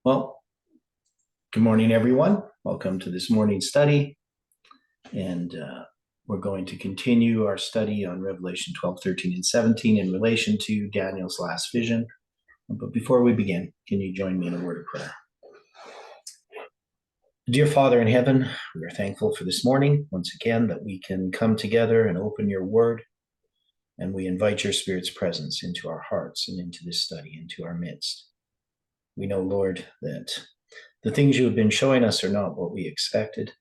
Well, good morning, everyone. Welcome to this morning's study. And we're going to continue our study on Revelation 12, 13, and 17 in relation to Daniel's last vision. But before we begin, can you join me in a word of prayer? Dear Father in heaven, we are thankful for this morning, once again, that we can come together and open your word. And we invite your Spirit's presence into our hearts and into this study, into our midst. We know, Lord, that the things you have been showing us are not what we expected.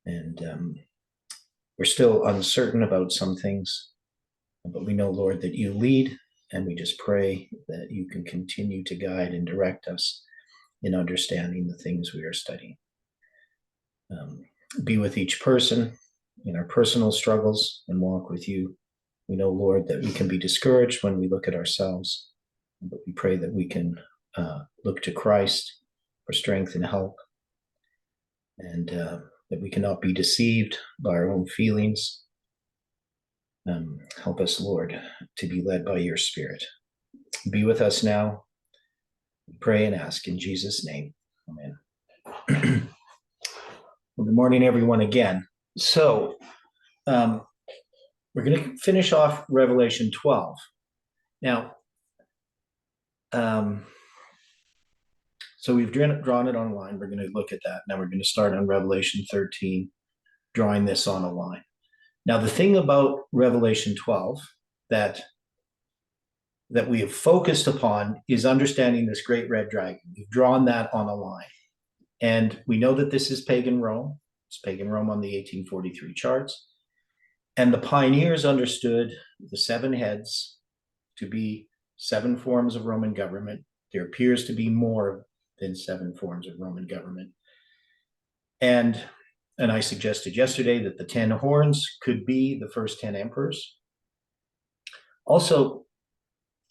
And we're still uncertain about some things, but we know, Lord, that you lead, and we just pray that you can continue to guide and direct us in understanding the things we are studying. Be with each person in our personal struggles and walk with you. We know, Lord, that we can be discouraged when we look at ourselves, but we pray that we can look to Christ for strength and help, and that we cannot be deceived by our own feelings. Help us, Lord, to be led by your Spirit. Be with us now. We pray and ask in Jesus' name. Amen. Well, good morning, everyone, again. So we're going to finish off Revelation 12. Now, so we've drawn it online. We're going to look at that. Now we're going to start on Revelation 13, drawing this on a line. Now, the thing about Revelation 12 that we have focused upon is understanding this great red dragon. We've drawn that on a line. And we know that this is pagan Rome. It's pagan Rome on the 1843 charts. And the pioneers understood the seven heads to be seven forms of Roman government. There appears to be more than seven forms of Roman government. And I suggested yesterday that the 10 horns could be the first 10 emperors. Also,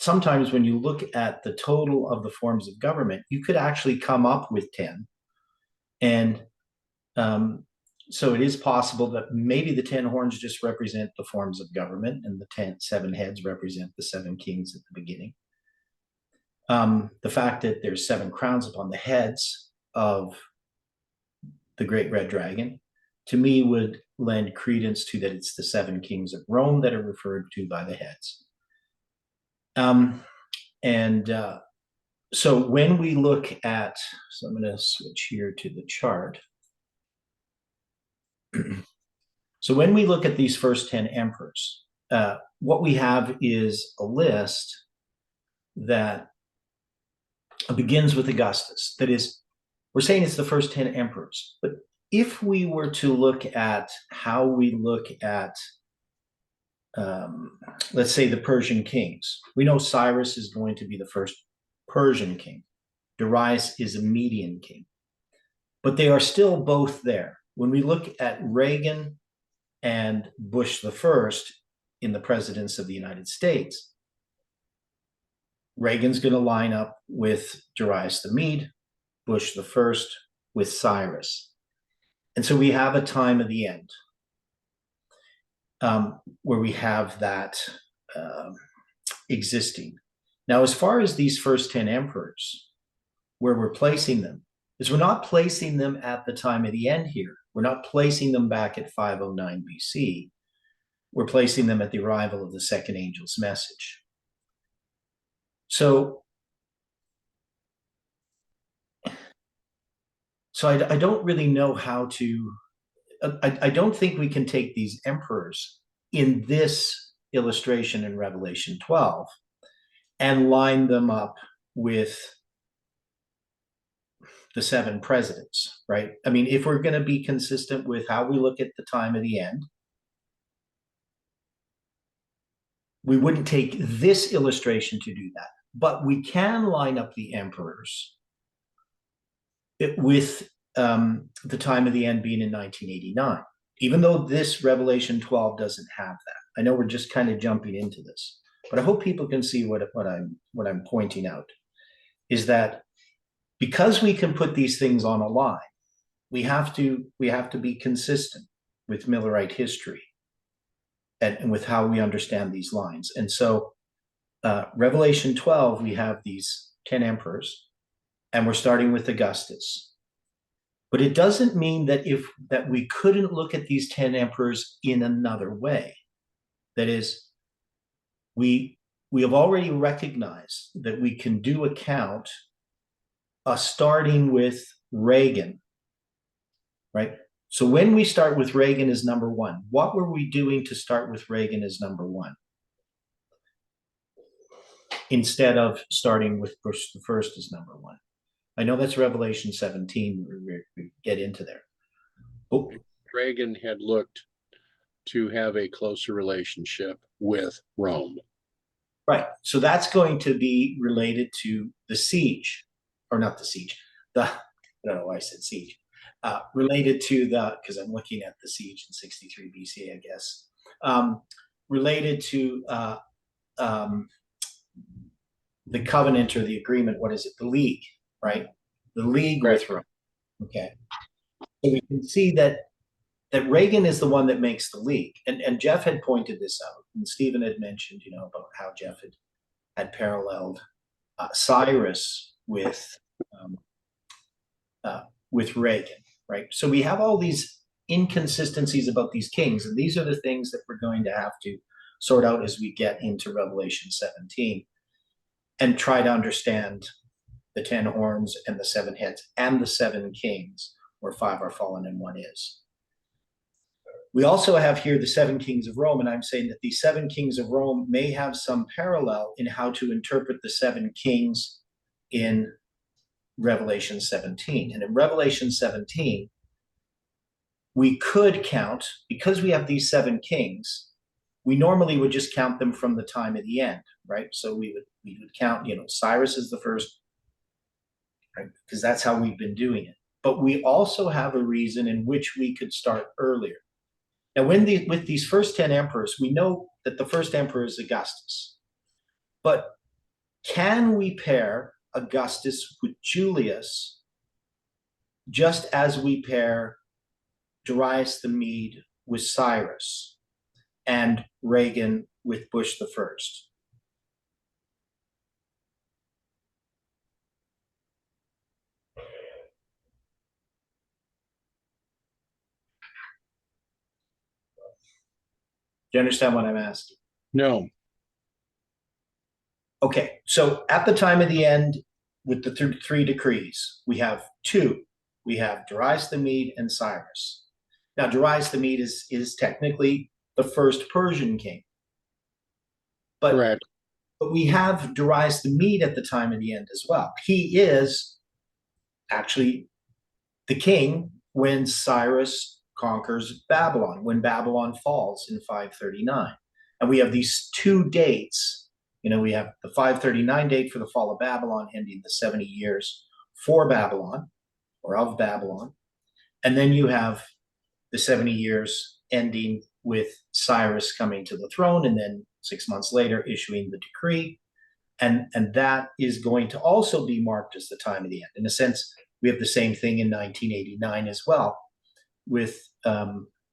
sometimes when you look at the total of the forms of government, you could actually come up with 10. And so it is possible that maybe the 10 horns just represent the forms of government, and the seven heads represent the seven kings at the beginning. The fact that there's seven crowns upon the heads of the great red dragon, to me, would lend credence to that it's the seven kings of Rome that are referred to by the heads. So when we look at, so I'm going to switch here to the chart. So when we look at these first 10 emperors, what we have is a list that begins with Augustus. That is, we're saying it's the first 10 emperors. But if we were to look at how we look at, let's say, the Persian kings, we know Cyrus is going to be the first Persian king. Darius is a Median king. But they are still both there. When we look at Reagan and Bush the first in the presidents of the United States, Reagan's going to line up with Darius the Mede, Bush the first with Cyrus. And so we have a time of the end where we have that existing. Now, as far as these first 10 emperors, where we're placing them, is we're not placing them at the time of the end here. We're not placing them back at 509 BC. We're placing them at the arrival of the second angel's message. So I don't really know how to, I don't think we can take these emperors in this illustration in Revelation 12 and line them up with the seven presidents, right? I mean, if we're going to be consistent with how we look at the time of the end, we wouldn't take this illustration to do that. But we can line up the emperors with the time of the end being in 1989, even though this Revelation 12 doesn't have that. I know we're just kind of jumping into this, but I hope people can see what I'm pointing out is that because we can put these things on a line, we have to be consistent with Millerite history and with how we understand these lines. And so Revelation 12, we have these 10 emperors, and we're starting with Augustus. But it doesn't mean that we couldn't look at these 10 emperors in another way. That is, we have already recognized that we can do a count starting with Reagan, right? So when we start with Reagan as number one, what were we doing to start with Reagan as number one? Instead of starting with Bush the first as number one. I know that's Revelation 17. We get into there. Oh. Reagan had looked to have a closer relationship with Rome. Right. So that's going to be related to the siege, or not the siege. I don't know why I said siege. Related to because I'm looking at the siege in 63 BC, I guess. Related to the covenant or the agreement. What is it? The league, right? The league with Rome. Okay. So we can see that Reagan is the one that makes the league. And Jeff had pointed this out, and Stephen had mentioned, about how Jeff had paralleled Cyrus with Reagan, right? So we have all these inconsistencies about these kings, and these are the things that we're going to have to sort out as we get into Revelation 17 and try to understand the 10 horns and the 7 heads and the 7 kings, where 5 are fallen and 1 is. We also have here the 7 kings of Rome, and I'm saying that these 7 kings of Rome may have some parallel in how to interpret the 7 kings in Revelation 17. And in Revelation 17, we could count, because we have these 7 kings, we normally would just count them from the time of the end, right? So we would count, Cyrus is the first, right? Because that's how we've been doing it. But we also have a reason in which we could start earlier. Now, with these first 10 emperors, we know that the first emperor is Augustus. But can we pair Augustus with Julius just as we pair Darius the Mede with Cyrus and Reagan with Bush the First? Do you understand what I'm asking? No. Okay, so at the time of the end, with the 3 decrees, we have 2. We have Darius the Mede and Cyrus. Now, Darius the Mede is technically the first Persian king. But, correct. But we have Darius the Mede at the time of the end as well. He is actually the king when Cyrus conquers Babylon, when Babylon falls in 539. And we have these 2 dates. We have the 539 date for the fall of Babylon, ending the 70 years for Babylon, or of Babylon. And then you have the 70 years ending with Cyrus coming to the throne, and then 6 months later issuing the decree. And that is going to also be marked as the time of the end. In a sense, we have the same thing in 1989 as well, with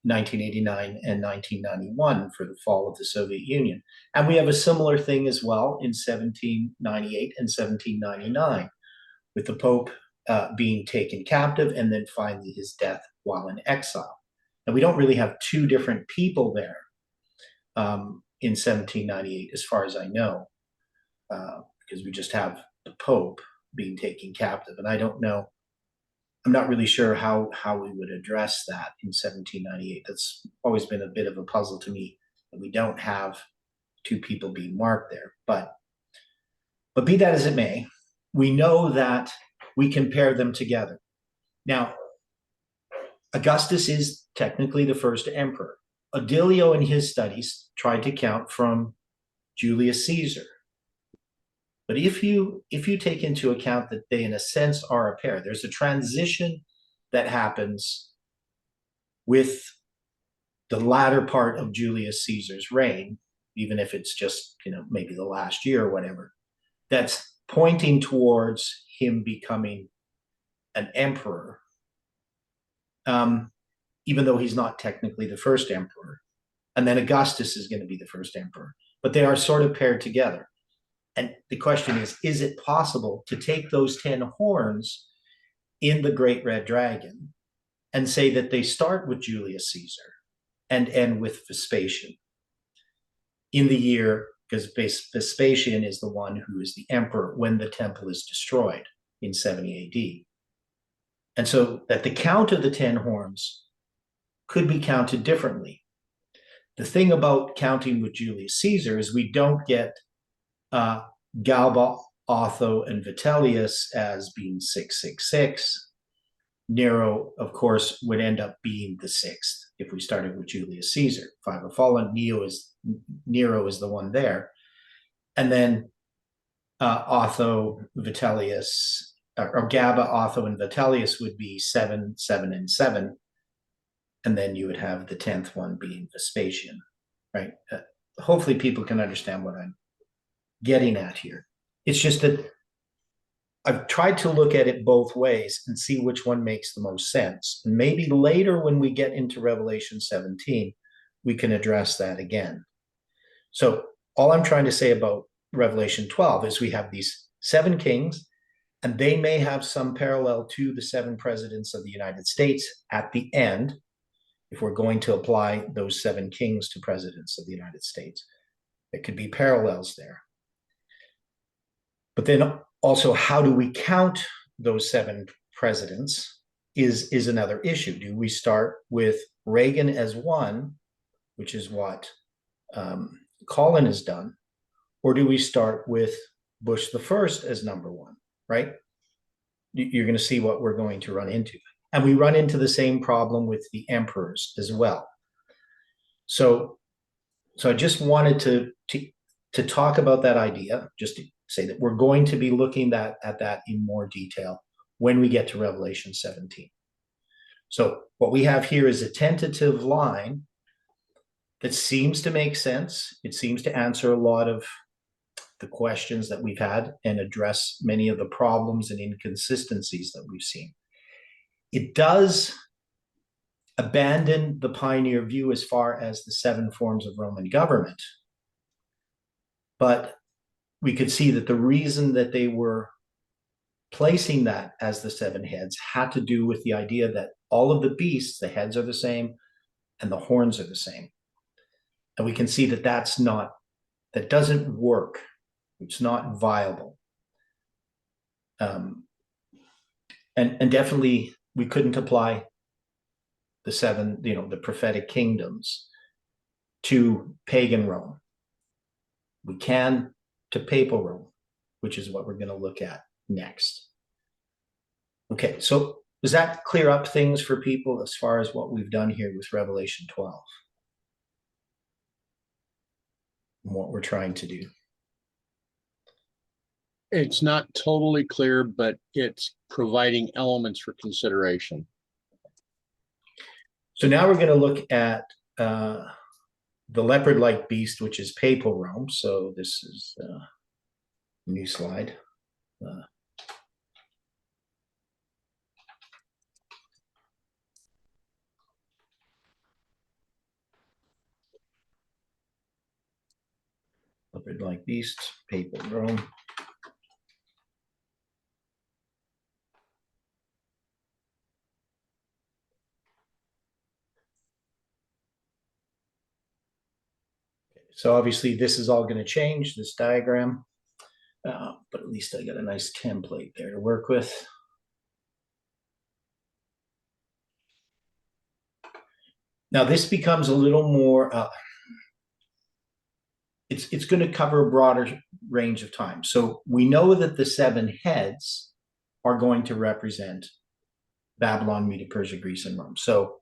1989 and 1991 for the fall of the Soviet Union. And we have a similar thing as well in 1798 and 1799, with the Pope being taken captive and then finally his death while in exile. And we don't really have 2 different people there in 1798, as far as I know, because we just have the Pope being taken captive. And I don't know, I'm not really sure how we would address that in 1798. That's always been a bit of a puzzle to me, that we don't have 2 people being marked there. But be that as it may, we know that we can pair them together. Now, Augustus is technically the first emperor. Odilio in his studies tried to count from Julius Caesar. But if you take into account that they, in a sense, are a pair, there's a transition that happens with the latter part of Julius Caesar's reign, even if it's just, maybe the last year or whatever, that's pointing towards him becoming an emperor, even though he's not technically the first emperor. And then Augustus is going to be the first emperor. But they are sort of paired together. And the question is it possible to take those 10 horns in the Great Red Dragon and say that they start with Julius Caesar and end with Vespasian in the year, because Vespasian is the one who is the emperor when the temple is destroyed in 70 AD. And so that the count of the 10 horns could be counted differently. The thing about counting with Julius Caesar is we don't get Galba, Otho, and Vitellius as being 666. Nero, of course, would end up being the sixth if we started with Julius Caesar. Five have fallen. Nero is the one there. And then Otho, Vitellius, or Galba, Otho, and Vitellius would be 7, 7, and 7. And then you would have the 10th one being Vespasian, right? Hopefully people can understand what I'm getting at here. It's just that I've tried to look at it both ways and see which one makes the most sense. And maybe later when we get into Revelation 17, we can address that again. So all I'm trying to say about Revelation 12 is we have these 7 kings, and they may have some parallel to the 7 presidents of the United States at the end, if we're going to apply those 7 kings to presidents of the United States. There could be parallels there. But then also, how do we count those 7 presidents is another issue. Do we start with Reagan as 1, which is what Colin has done, or do we start with Bush the first as number 1, right? You're going to see what we're going to run into. And we run into the same problem with the emperors as well. So I just wanted to talk about that idea, just to say that we're going to be looking at that in more detail when we get to Revelation 17. So what we have here is a tentative line that seems to make sense. It seems to answer a lot of the questions that we've had and address many of the problems and inconsistencies that we've seen. It does abandon the pioneer view as far as the 7 forms of Roman government. But we could see that the reason that they were placing that as the 7 heads had to do with the idea that all of the beasts, the heads are the same and the horns are the same. And we can see that that doesn't work. It's not viable. And definitely we couldn't apply the 7, the prophetic kingdoms to pagan Rome. We can to papal Rome, which is what we're going to look at next. Okay, so does that clear up things for people as far as what we've done here with Revelation 12? And what we're trying to do? It's not totally clear, but it's providing elements for consideration. So now we're going to look at the leopard-like beast, which is papal Rome. So this is a new slide. Leopard-like beast, papal Rome. So obviously this is all going to change, this diagram, but at least I got a nice template there to work with. Now this becomes a little more, it's going to cover a broader range of time. So we know that the 7 heads are going to represent Babylon, Media, Persia, Greece, and Rome. So,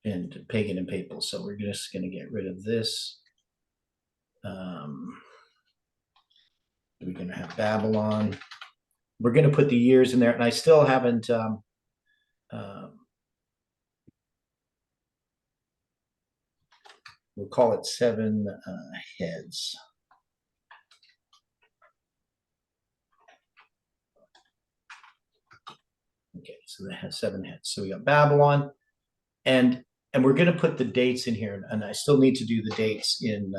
and pagan and papal. So we're just going to get rid of this. We're going to have Babylon. We're going to put the years in there, and I still haven't we'll call it 7 heads. Okay, so they have 7 heads. So we got Babylon, and we're going to put the dates in here, and I still need to do the dates in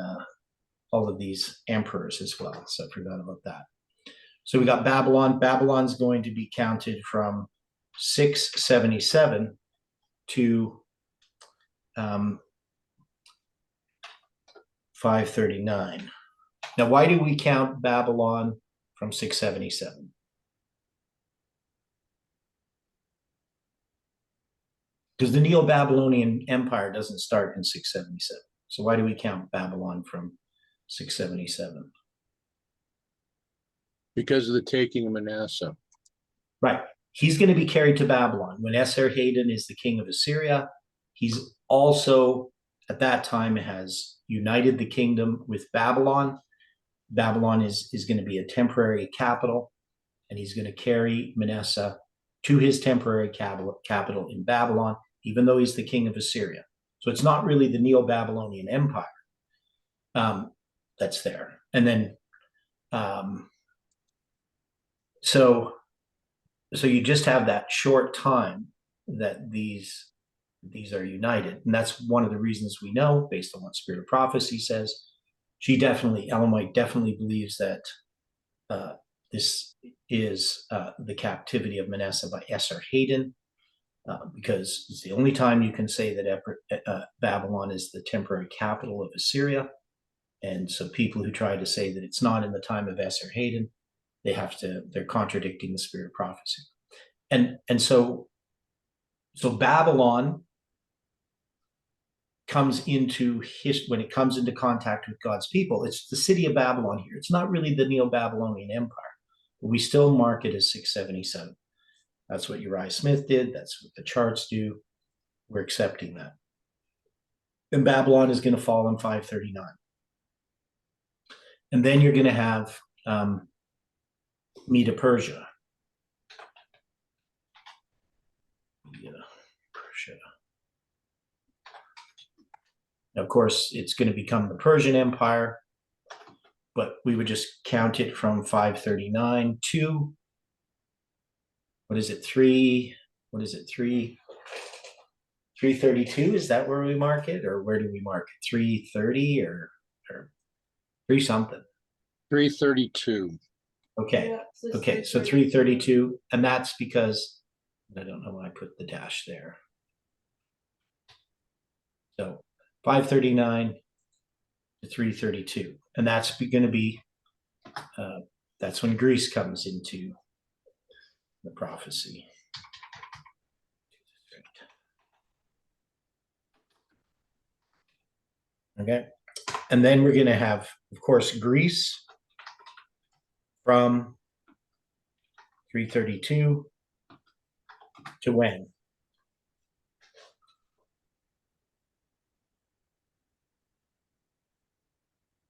all of these emperors as well. So I forgot about that. So we got Babylon. Babylon's going to be counted from 677 to 539. Now, why do we count Babylon from 677? Because the Neo-Babylonian Empire doesn't start in 677. So why do we count Babylon from 677? Because of the taking of Manasseh. Right. He's going to be carried to Babylon. When Esarhaddon is the king of Assyria, he's also, at that time, has united the kingdom with Babylon. Babylon is going to be a temporary capital, and he's going to carry Manasseh to his temporary capital in Babylon, even though he's the king of Assyria. So it's not really the Neo-Babylonian Empire that's there. And then, so you just have that short time that these are united. And that's one of the reasons we know, based on what Spirit of Prophecy says, Ellen White definitely believes that this is the captivity of Manasseh by Esarhaddon, because it's the only time you can say that Babylon is the temporary capital of Assyria. And so people who try to say that it's not in the time of Esarhaddon, they're contradicting the Spirit of Prophecy. And so Babylon comes into when it comes into contact with God's people, it's the city of Babylon here. It's not really the Neo-Babylonian Empire, but we still mark it as 677. That's what Uriah Smith did. That's what the charts do. We're accepting that. And Babylon is going to fall in 539. And then you're going to have Medo-Persia. Persia. Now, of course, it's going to become the Persian Empire, but we would just count it from 539 to, what is it, 332? Is that where we mark it? Or where do we mark it? 330 or 3 something? 332. Okay. Yeah, Okay, so 332, and that's because I don't know why I put the dash there. So 539 to 332, and that's going to be that's when Greece comes into the prophecy. Okay, and then we're going to have, of course, Greece from 332 to when?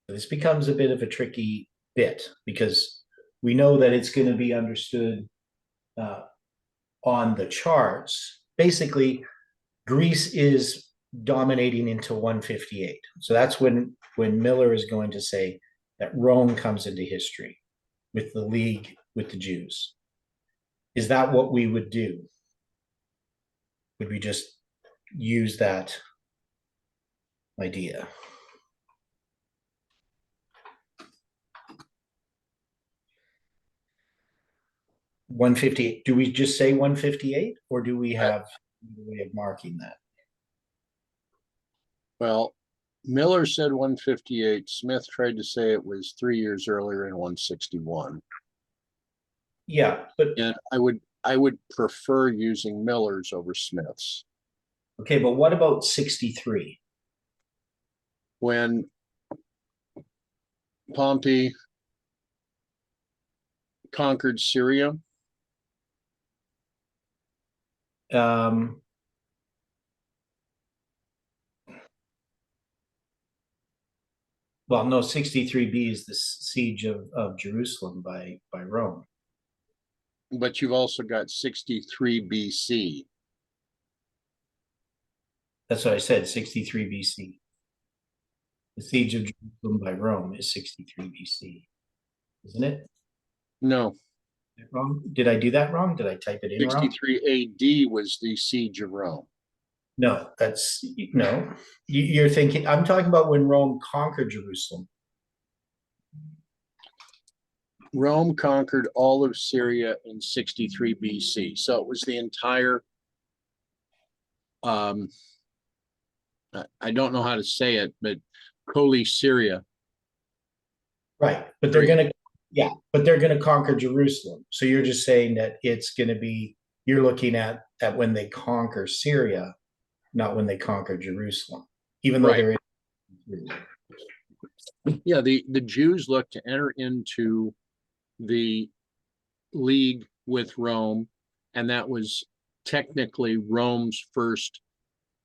This becomes a bit of a tricky bit because we know that it's going to be understood on the charts. Basically, Greece is dominating into 158. So that's when Miller is going to say that Rome comes into history with the league with the Jews. Is that what we would do? Would we just use that idea? $158. Do we just say 158, or do we have a way of marking that? Well, Miller said 158. Smith tried to say it was 3 years earlier in 161. Yeah, but And I would prefer using Miller's over Smith's. okay, but what about 63? When Pompey conquered Syria, well, no, 63B is the siege of Jerusalem by Rome. but you've also got 63 BC. That's what I said, 63 BC. The siege of Jerusalem by Rome is 63 BC, isn't it? No, Wrong? Did I do that wrong? Did I type it in wrong? 63 AD was the siege of Rome. No, you're thinking, I'm talking about when Rome conquered Jerusalem. Rome conquered all of Syria in 63 BC. So it was the entire, I don't know how to say it, but Holy Syria. Right, but they're gonna, yeah, but they're gonna conquer Jerusalem. So you're just saying that it's gonna be, you're looking at when they conquer Syria, not when they conquer Jerusalem, even though Right. they're in. Yeah, the Jews looked to enter into the league with Rome, and that was technically Rome's first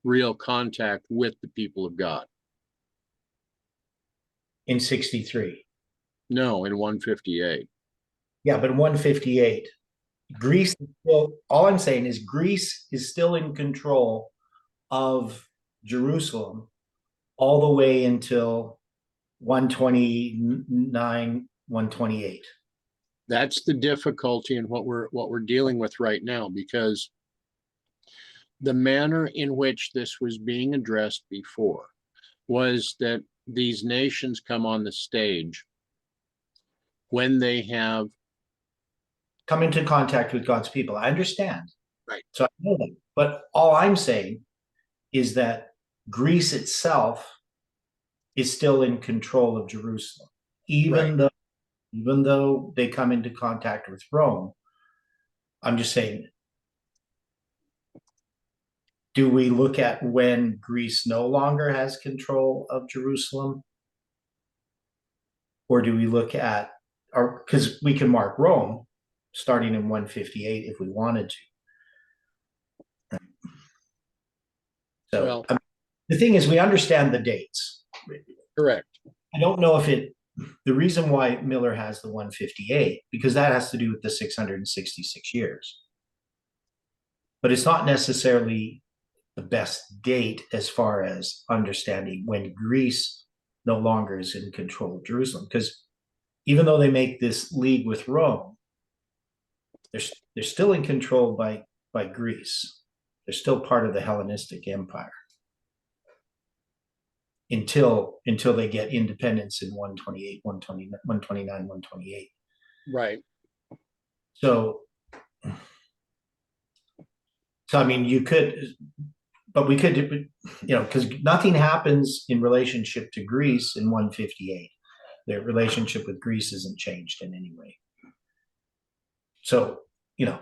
real contact with the people of God. In 63. No, in 158. Yeah, but in 158, Greece is still, all I'm saying is Greece is still in control of Jerusalem all the way until 129, 128. That's the difficulty in what we're dealing with right now, because the manner in which this was being addressed before was that these nations come on the stage when they have Come into contact with God's people. I understand. right. So I know that. But all I'm saying is that Greece itself is still in control of Jerusalem, even Right. though they come into contact with Rome. I'm just saying, do we look at when Greece no longer has control of Jerusalem? Or do we look at, or because we can mark Rome starting in 158 if we wanted to. So Well, the thing is, we understand the dates. correct. I don't know if the reason why Miller has the 158, because that has to do with the 666 years. But it's not necessarily the best date as far as understanding when Greece no longer is in control of Jerusalem. Because even though they make this league with Rome, they're still in control by Greece. They're still part of the Hellenistic Empire until they get independence in 128, 120, 129, 128. Right. So I mean, you could, but we could, because nothing happens in relationship to Greece in 158. Their relationship with Greece isn't changed in any way. So,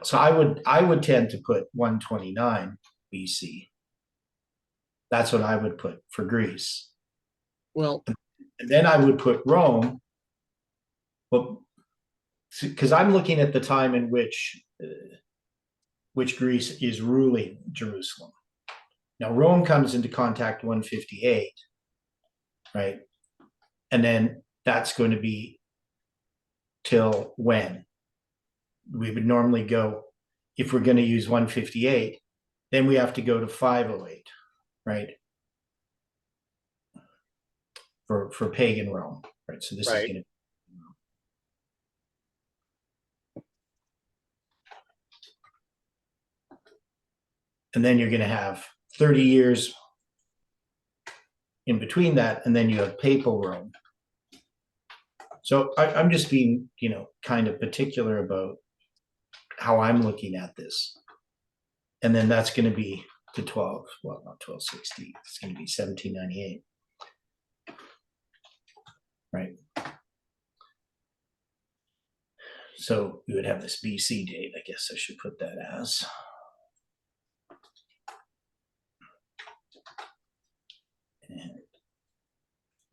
so I would tend to put 129 BC. That's what I would put for Greece. Well, And then I would put Rome, well, because I'm looking at the time in which Greece is ruling Jerusalem. Now Rome comes into contact 158, right? And then that's going to be till when? We would normally go, if we're going to use 158, then we have to go to 508, right? For pagan Rome, right? So this is right. going to. And then you're going to have 30 years in between that, and then you have papal Rome. So I'm just being, kind of particular about how I'm looking at this. And then that's going to be to 12, well, not 1260, it's going to be 1798. Right. So we would have this BC date, I guess I should put that as.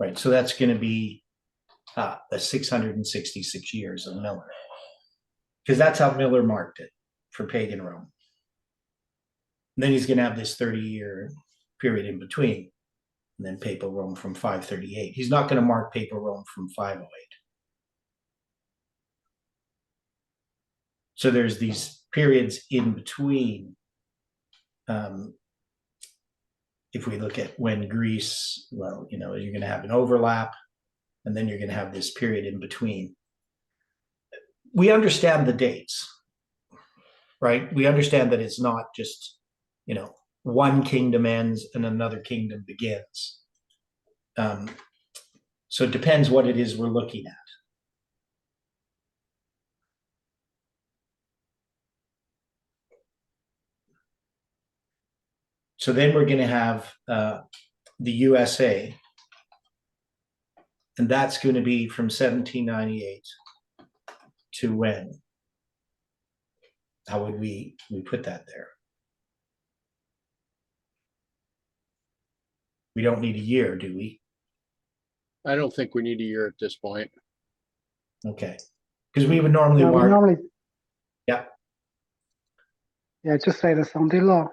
Right, so that's going to be the 666 years of Miller, because that's how Miller marked it for pagan Rome. And then he's going to have this 30-year period in between, and then papal Rome from 538. He's not going to mark papal Rome from 508. So there's these periods in between. If we look at when Greece, well, you're going to have an overlap, and then you're going to have this period in between. We understand the dates, right? We understand that it's not just, one kingdom ends and another kingdom begins. So it depends what it is we're looking at. So then we're going to have the USA, and that's going to be from 1798 to when? How would we put that there? We don't need a year, do we? I don't think we need a year at this point. Okay, because we would normally Yeah, we mark. normally, Yeah, yeah, just say the Sunday law.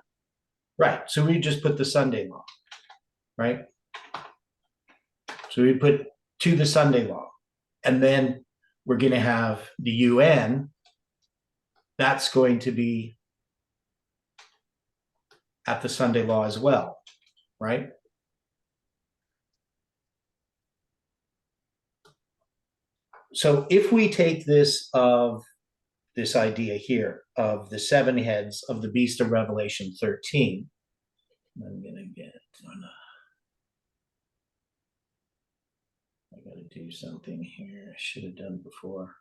right. So we just put the Sunday law, right? So we put to the Sunday law, and then we're going to have the UN. That's going to be at the Sunday law as well, right? So if we take this idea here of the 7 heads of the beast of Revelation 13, I'm gonna get I gotta do something here. I should have done before.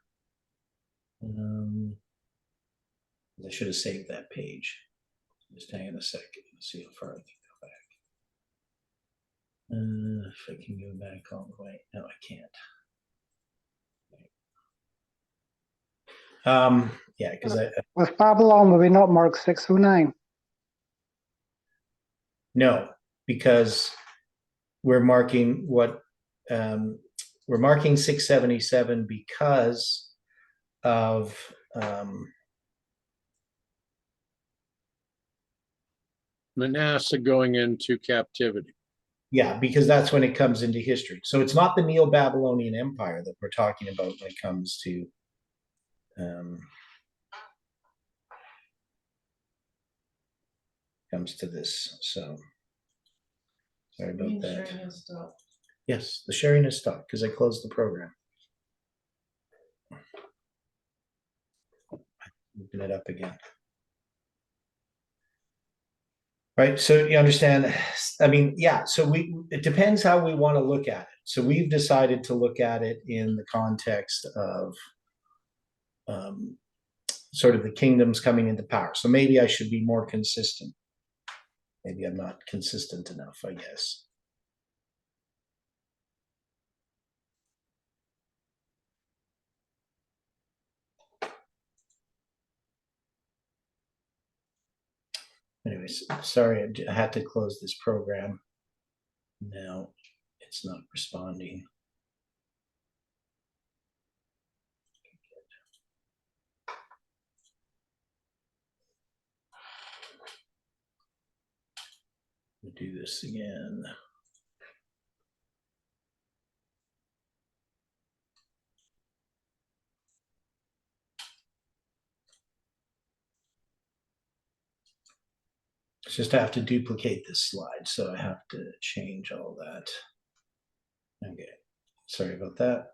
I should have saved that page. Just hang on a second. Let's see how far I can go back. If I can go back all the way. No, I can't. Yeah, because With Babylon, will we not mark 609? no, because we're marking what we're marking 677 because of Manasseh going into captivity. yeah, because that's when it comes into history. So it's not the Neo-Babylonian Empire that we're talking about when it comes to this. So sorry about that. Yes, the sharing has stopped because I closed the program. Open it up again. Right, so you understand, I mean, yeah, so it depends how we want to look at it. So we've decided to look at it in the context of sort of the kingdoms coming into power. So maybe I should be more consistent. Maybe I'm not consistent enough, I guess. Anyways, sorry, I had to close this program. Now it's not responding. We'll do this again. It's just I have to duplicate this slide, so I have to change all that. Okay, sorry about that.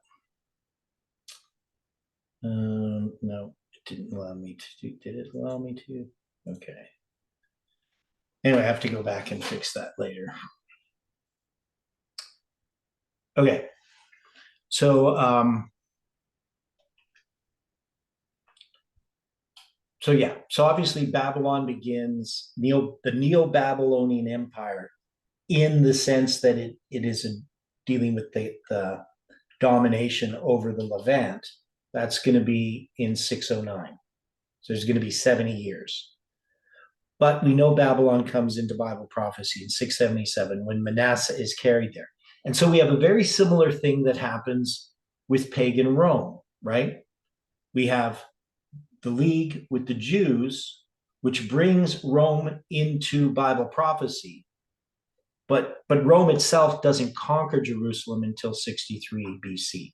No, it didn't allow me to do. Did it allow me to? Okay. Anyway, I have to go back and fix that later. Okay. So yeah, so obviously Babylon begins the Neo-Babylonian Empire in the sense that it is dealing with the domination over the Levant. That's going to be in 609. So there's going to be 70 years. But we know Babylon comes into Bible prophecy in 677 when Manasseh is carried there. And so we have a very similar thing that happens with pagan Rome, right? We have the league with the Jews, which brings Rome into Bible prophecy. But Rome itself doesn't conquer Jerusalem until 63 BC.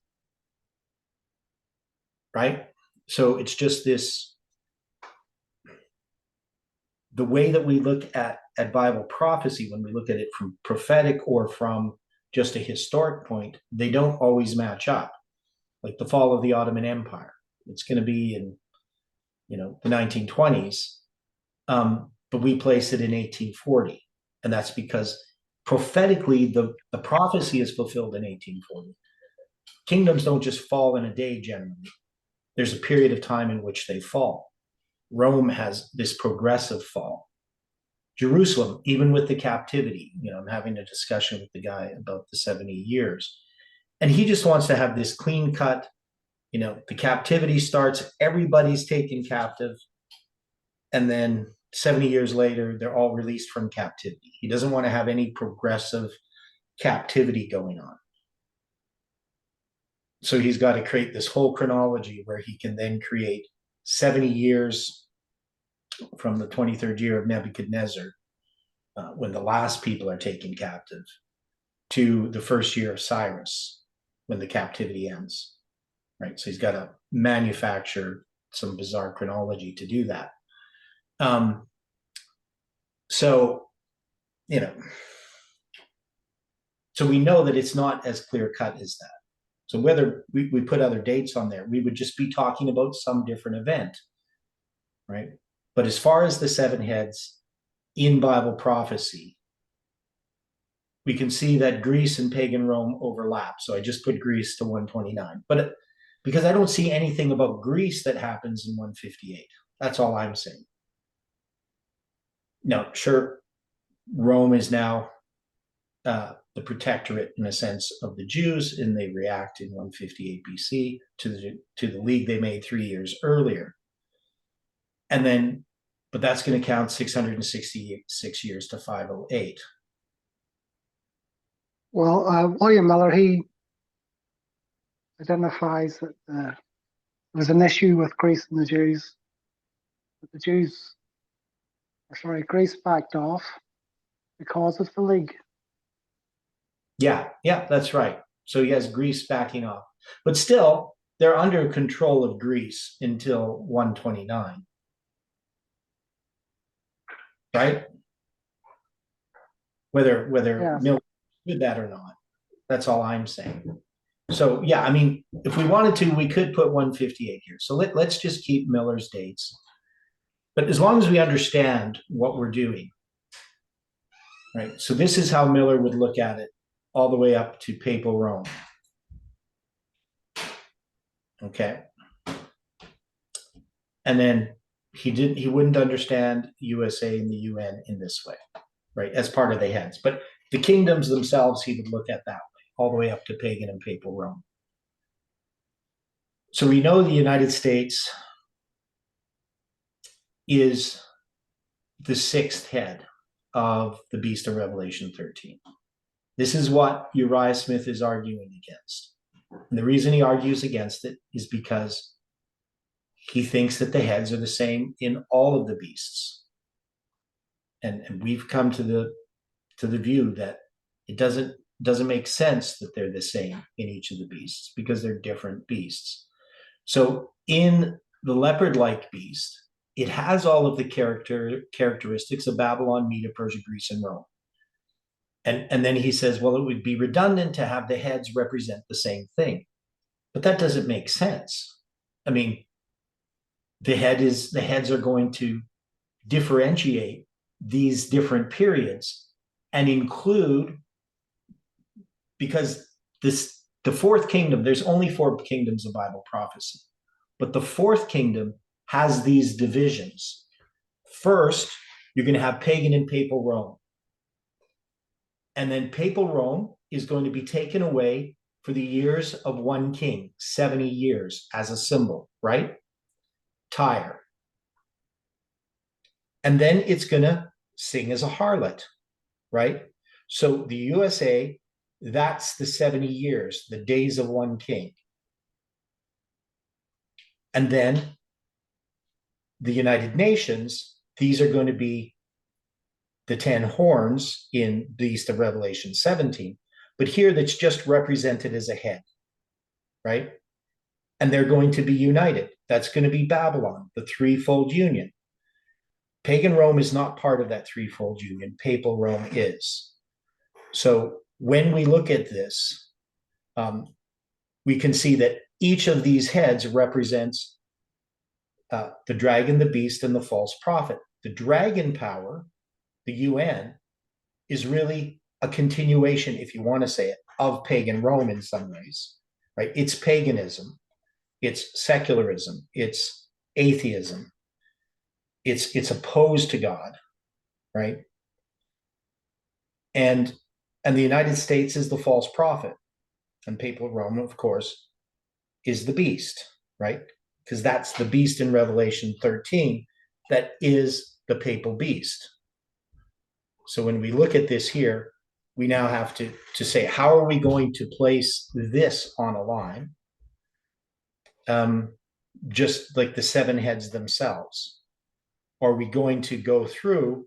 Right? So it's just this, the way that we look at Bible prophecy, when we look at it from prophetic or from just a historic point, they don't always match up. Like the fall of the Ottoman Empire, it's going to be in, the 1920s, but we place it in 1840, and that's because prophetically the prophecy is fulfilled in 1840. Kingdoms don't just fall in a day generally. There's a period of time in which they fall. Rome has this progressive fall. Jerusalem, even with the captivity. I'm having a discussion with the guy about the 70 years. And he just wants to have this clean cut, the captivity starts, everybody's taken captive. And then 70 years later, they're all released from captivity. He doesn't want to have any progressive captivity going on. So he's got to create this whole chronology where he can then create 70 years from the 23rd year of Nebuchadnezzar, when the last people are taken captive, to the first year of Cyrus, when the captivity ends. Right. So he's got to manufacture some bizarre chronology to do that. So we know that it's not as clear cut as that. So whether we put other dates on there, we would just be talking about some different event, right? But as far as the seven heads in Bible prophecy, we can see that Greece and pagan Rome overlap. So I just put Greece to 129, but because I don't see anything about Greece that happens in 158. That's all I'm saying. Now, sure, Rome is now the protectorate, in a sense, of the Jews, and they react in 158 BC to the league they made 3 years earlier. And then, but that's going to count 666 years to 508. Well, William Miller, he identifies that there was an issue with Greece and the Jews. That the Jews, Greece backed off because of the league. Yeah, that's right. So he has Greece backing off. But still, they're under control of Greece until 129. Right? Whether Yes. Miller did that or not. That's all I'm saying. So yeah, I mean, if we wanted to, we could put 158 here. So let's just keep Miller's dates. But as long as we understand what we're doing, right? So this is how Miller would look at it all the way up to Papal Rome. Okay. And then he wouldn't understand USA and the UN in this way, right? As part of the heads. But the kingdoms themselves, he would look at that way, all the way up to pagan and Papal Rome. So we know the United States is the sixth head of the beast of Revelation 13. This is what Uriah Smith is arguing against. And the reason he argues against it is because he thinks that the heads are the same in all of the beasts. And we've come to the view that it doesn't make sense that they're the same in each of the beasts, because they're different beasts. So in the leopard-like beast, it has all of the characteristics of Babylon, Media, Persia, Greece, and Rome. And then he says, well, it would be redundant to have the heads represent the same thing. But that doesn't make sense. I mean, the heads are going to differentiate these different periods and include, because the fourth kingdom, there's only 4 kingdoms of Bible prophecy, but the fourth kingdom has these divisions. First, you're going to have pagan and papal Rome. And then papal Rome is going to be taken away for the years of one king, 70 years as a symbol, right? Tyre. And then it's going to sing as a harlot, right? So the USA, that's the 70 years, the days of one king. And then the United Nations, these are going to be the 10 horns in the Beast of Revelation 17. But here that's just represented as a head, right? And they're going to be united. That's going to be Babylon, the threefold union. Pagan Rome is not part of that threefold union. Papal Rome is. So when we look at this, we can see that each of these heads represents the dragon, the beast, and the false prophet. The dragon power, the UN, is really a continuation, if you want to say it, of pagan Rome in some ways, right? It's paganism, it's secularism, it's atheism, it's opposed to God, right? And the United States is the false prophet, and papal Rome, of course, is the beast, right? Because that's the beast in Revelation 13 that is the papal beast. So when we look at this here, we now have to say, how are we going to place this on a line? Just like the seven heads themselves. Are we going to go through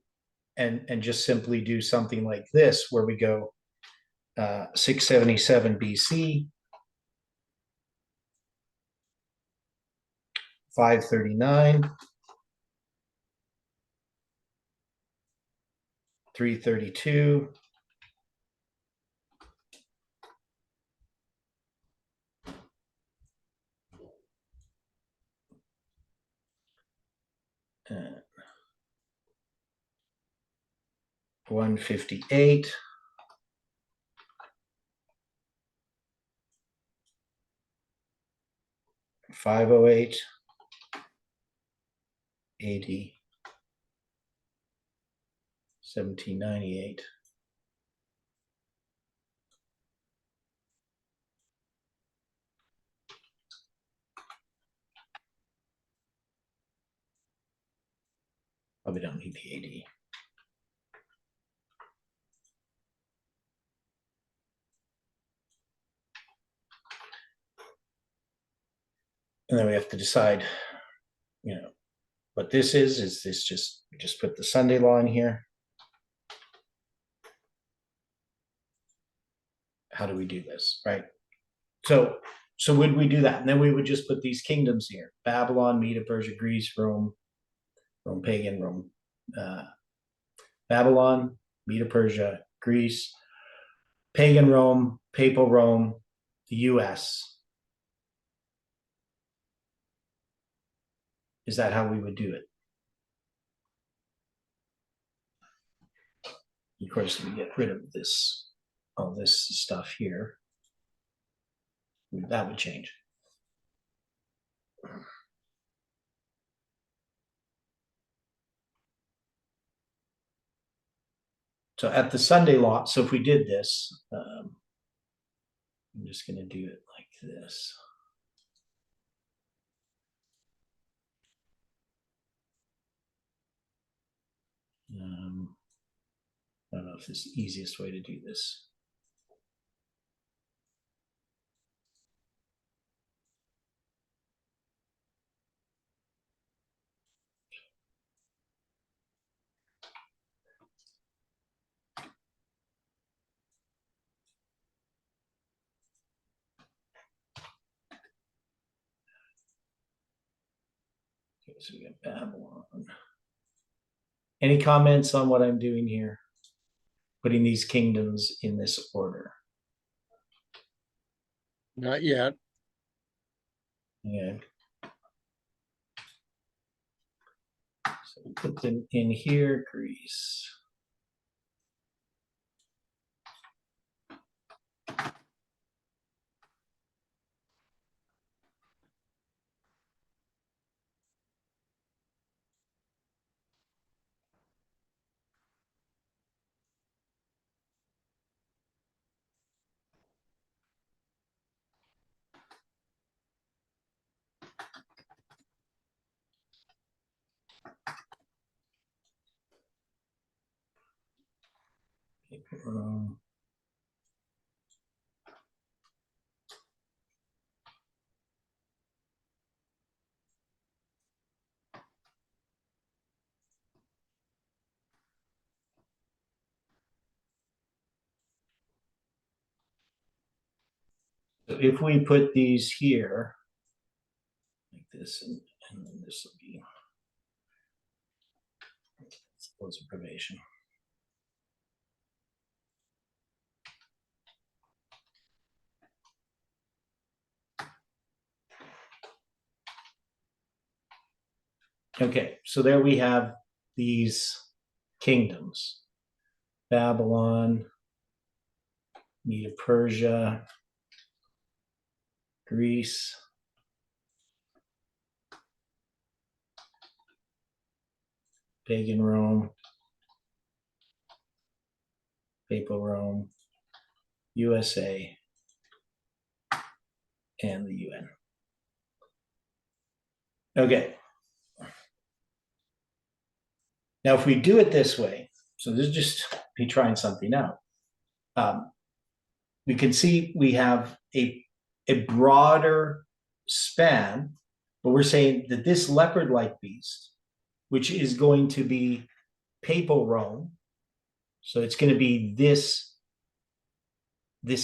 and just simply do something like this, where we go 677 BC, 539, 332, uh, 158, 508, 80, 1798. Probably don't need the 80. And then we have to decide, what this is. Is this just put the Sunday law in here? How do we do this, right? So would we do that? And then we would just put these kingdoms here: Babylon, Media, Persia, Greece, Rome, pagan, Rome, Babylon, Media, Persia, Greece, pagan Rome, papal Rome, the US. Is that how we would do it? Of course, we get rid of all this stuff here. That would change. So at the Sunday law, so if we did this, I'm just going to do it like this. I don't know if this is the easiest way to do this. Okay, so we got Babylon. Any comments on what I'm doing here? Putting these kingdoms in this order. Not yet. Yeah. So we put them in here, Greece. Um, so if we put these here, like this, and then this will be explosive probation. Okay, so there we have these kingdoms: Babylon, Media, Persia, Greece, pagan Rome, Papal Rome, USA, and the UN. Okay. Now, if we do it this way, so this is just me trying something out. We can see we have a broader span, but we're saying that this leopard-like beast, which is going to be Papal Rome, so it's going to be this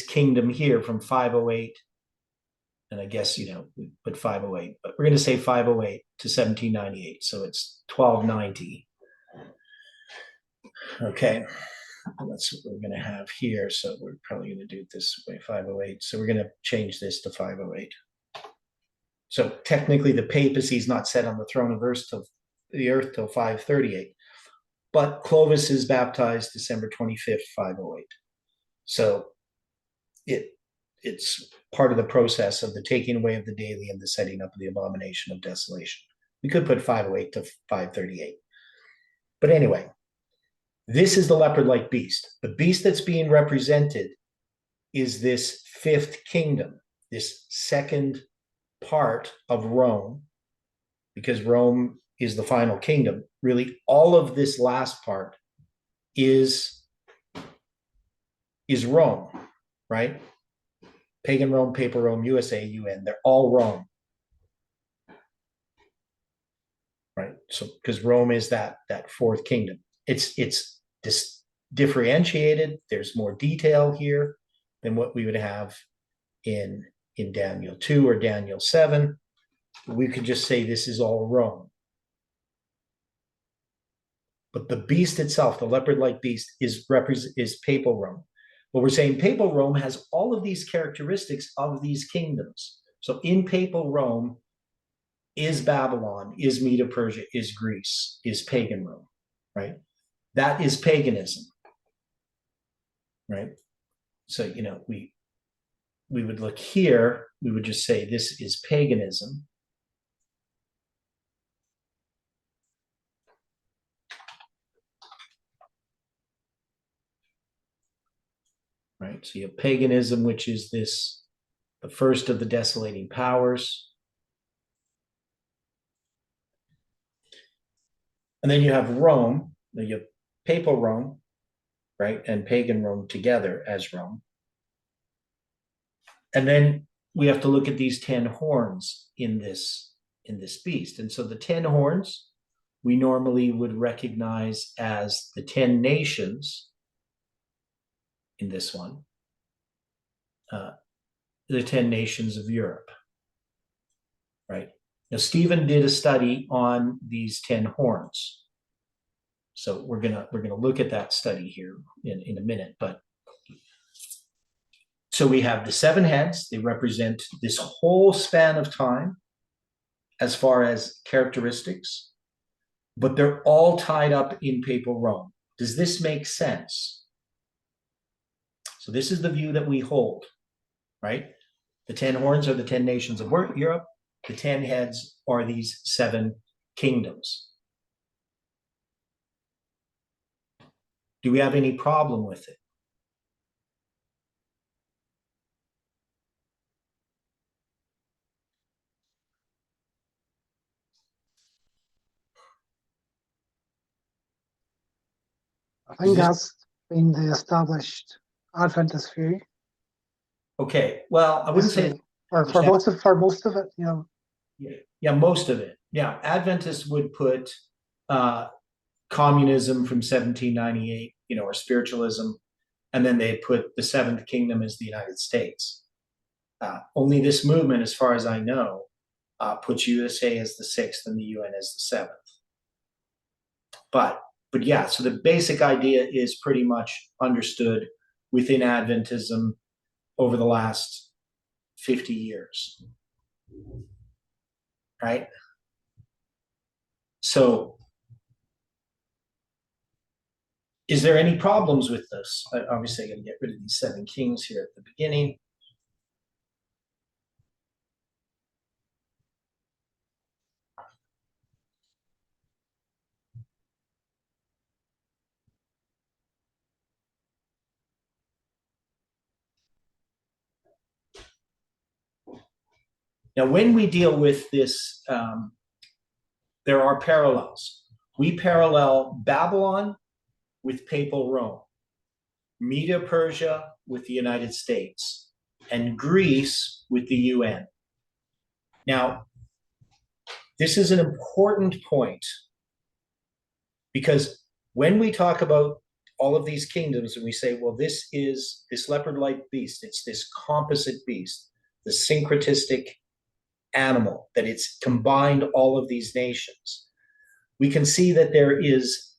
kingdom here from 508, and I guess, we put 508, but we're going to say 508 to 1798, so it's 1290. Okay, that's what we're going to have here, so we're probably going to do it this way, 508. So we're going to change this to 508. So technically, the papacy is not set on the throne of the earth till 538, but Clovis is baptized December 25th, 508. So it's part of the process of the taking away of the daily and the setting up of the abomination of desolation. We could put 508 to 538. But anyway, this is the leopard-like beast. The beast that's being represented is this fifth kingdom, this second part of Rome, because Rome is the final kingdom. Really, all of this last part is Rome, right? Pagan Rome, Papal Rome, USA, UN, they're all Rome. Right? So because Rome is that fourth kingdom. It's differentiated. There's more detail here than what we would have in Daniel 2 or Daniel 7. We could just say this is all Rome. But the beast itself, the leopard-like beast, is Papal Rome. But we're saying Papal Rome has all of these characteristics of these kingdoms. So in Papal Rome is Babylon, is Medo-Persia, is Greece, is pagan Rome, right? That is paganism, right? So, we would look here, we would just say this is paganism. Right, so you have paganism, which is the first of the desolating powers. And then you have Rome, you have Papal Rome, right, and pagan Rome together as Rome. And then we have to look at these 10 horns in this beast. And so the 10 horns we normally would recognize as the 10 nations in this one, the 10 nations of Europe, right? Now, Stephen did a study on these 10 horns. So we're gonna look at that study here in a minute. But so we have the 7 heads. They represent this whole span of time as far as characteristics, but they're all tied up in Papal Rome. Does this make sense? So this is the view that we hold, right? The 10 horns are the 10 nations of Europe. The 10 heads are these 7 kingdoms. Do we have any problem with it? I think that's been the established Adventist view. Okay, well, I wouldn't say for most of it, Yeah, most of it. Yeah, Adventists would put communism from 1798, or spiritualism, and then they put the 7th kingdom as the United States. Only this movement, as far as I know, puts USA as the 6th and the UN as the 7th. But yeah, so the basic idea is pretty much understood within Adventism over the last 50 years. Right? So is there any problems with this? Obviously, I'm going to get rid of these 7 kings here at the beginning. Now, when we deal with this, there are parallels. We parallel Babylon with Papal Rome, Medo-Persia with the United States, and Greece with the UN. Now, this is an important point because when we talk about all of these kingdoms and we say, well, this is this leopard-like beast, it's this composite beast, the syncretistic animal, that it's combined all of these nations, we can see that there is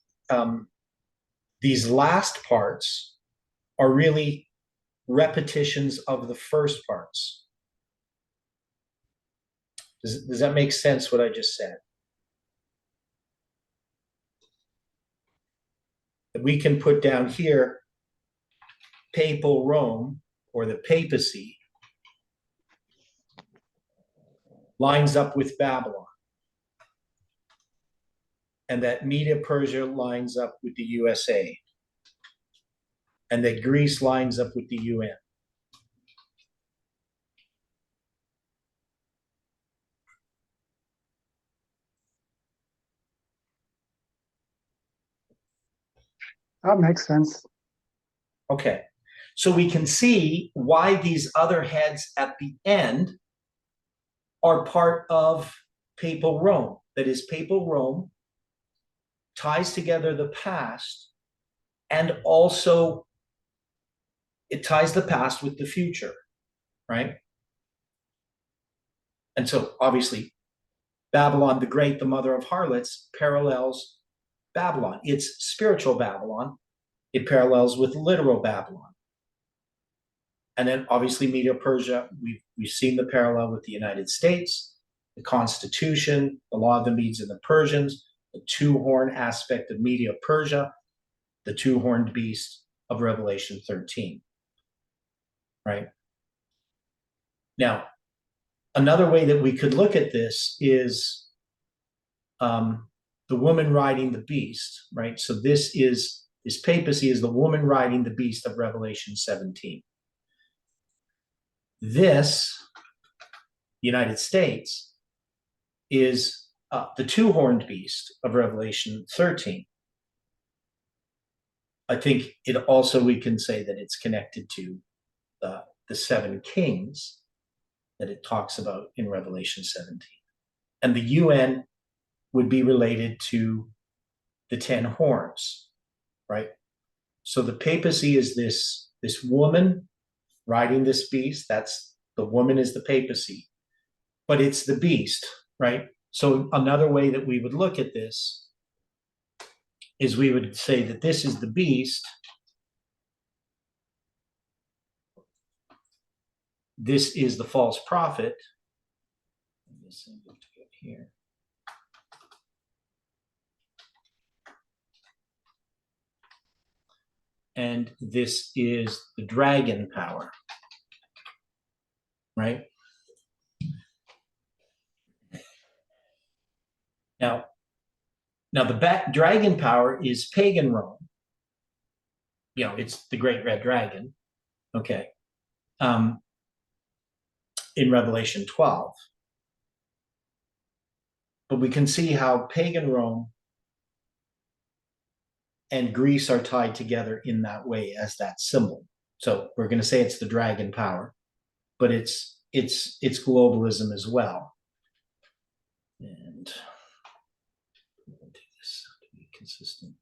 these last parts are really repetitions of the first parts. Does that make sense what I just said? We can put down here Papal Rome, or the papacy, lines up with Babylon. And that Medo-Persia lines up with the USA. And that Greece lines up with the UN. That makes sense. Okay, so we can see why these other heads at the end are part of Papal Rome. That is, Papal Rome ties together the past, and also it ties the past with the future, right? And so obviously Babylon the Great, the mother of harlots, parallels Babylon. It's spiritual Babylon. It parallels with literal Babylon. And then obviously Medo-Persia, we've seen the parallel with the United States, the Constitution, the law of the Medes and the Persians, the two-horn aspect of Medo-Persia, the two-horned beast of Revelation 13, right? Now, another way that we could look at this is the woman riding the beast, right? So this papacy is the woman riding the beast of Revelation 17. This, United States, is the two-horned beast of Revelation 13. I think it also, we can say that it's connected to the seven kings that it talks about in Revelation 17. And the UN would be related to the 10 horns, right? So the papacy is this woman riding this beast. That's the woman is the papacy, but it's the beast, right? So another way that we would look at this is we would say that this is the beast. This is the false prophet. Here. And this is the dragon power, right? Now the dragon power is pagan Rome. You know, it's the great red dragon. Okay. In Revelation 12. But we can see how pagan Rome and Greece are tied together in that way as that symbol. So we're going to say it's the dragon power, but it's globalism as well. And we'll do this to be consistent.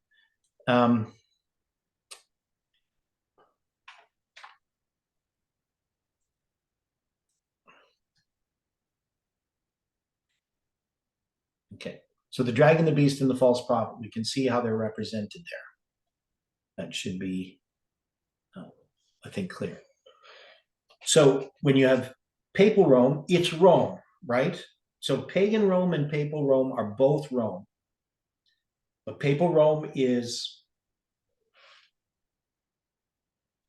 Okay, so the dragon, the beast, and the false prophet, we can see how they're represented there. That should be, I think, clear. So when you have Papal Rome, it's Rome, right? So pagan Rome and Papal Rome are both Rome. But Papal Rome is,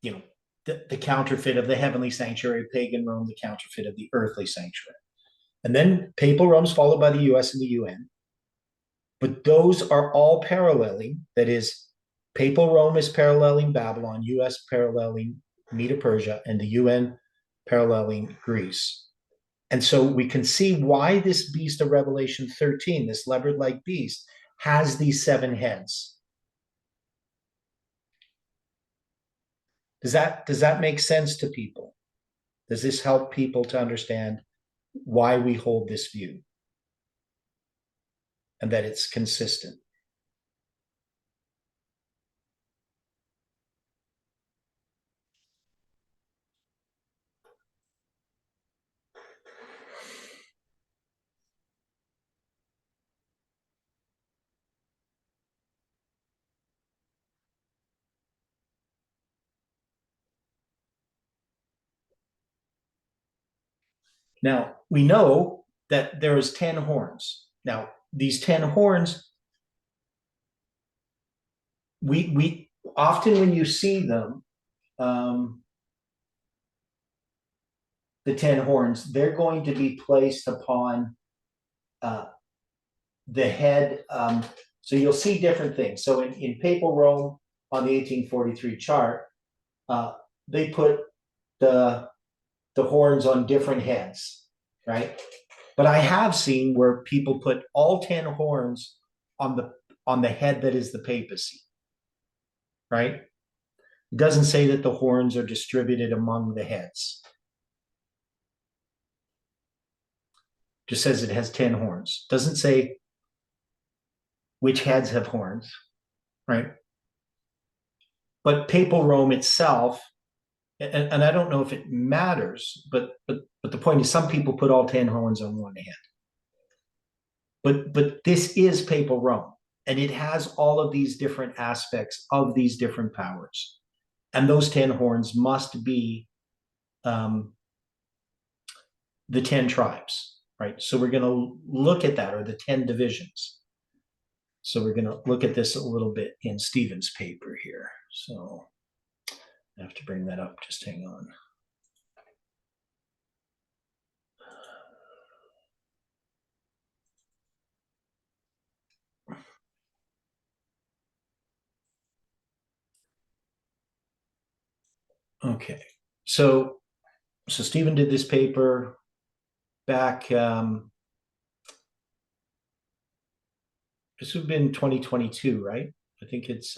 you know, the counterfeit of the heavenly sanctuary, pagan Rome, the counterfeit of the earthly sanctuary. And then Papal Rome's followed by the US and the UN. But those are all paralleling. That is, Papal Rome is paralleling Babylon, US paralleling Medo-Persia, and the UN paralleling Greece. And so we can see why this beast of Revelation 13, this leopard-like beast, has these 7 heads. Does that make sense to people? Does this help people to understand why we hold this view and that it's consistent? Now, we know that there is 10 horns. Now, these 10 horns, we often when you see them, the 10 horns, they're going to be placed upon the head. So you'll see different things. So in Papal Rome on the 1843 chart, they put the horns on different heads, right? But I have seen where people put all 10 horns on the head that is the papacy, right? It doesn't say that the horns are distributed among the heads. It just says it has 10 horns. Doesn't say which heads have horns, right? But Papal Rome itself, and I don't know if it matters, but the point is some people put all 10 horns on one head. But this is Papal Rome, and it has all of these different aspects of these different powers. And those 10 horns must be the 10 tribes, right? So we're going to look at that, or the 10 divisions. So we're going to look at this a little bit in Stephen's paper here. So I have to bring that up. Just hang on. Okay, so Stephen did this paper back. This would have been 2022, right? I think it's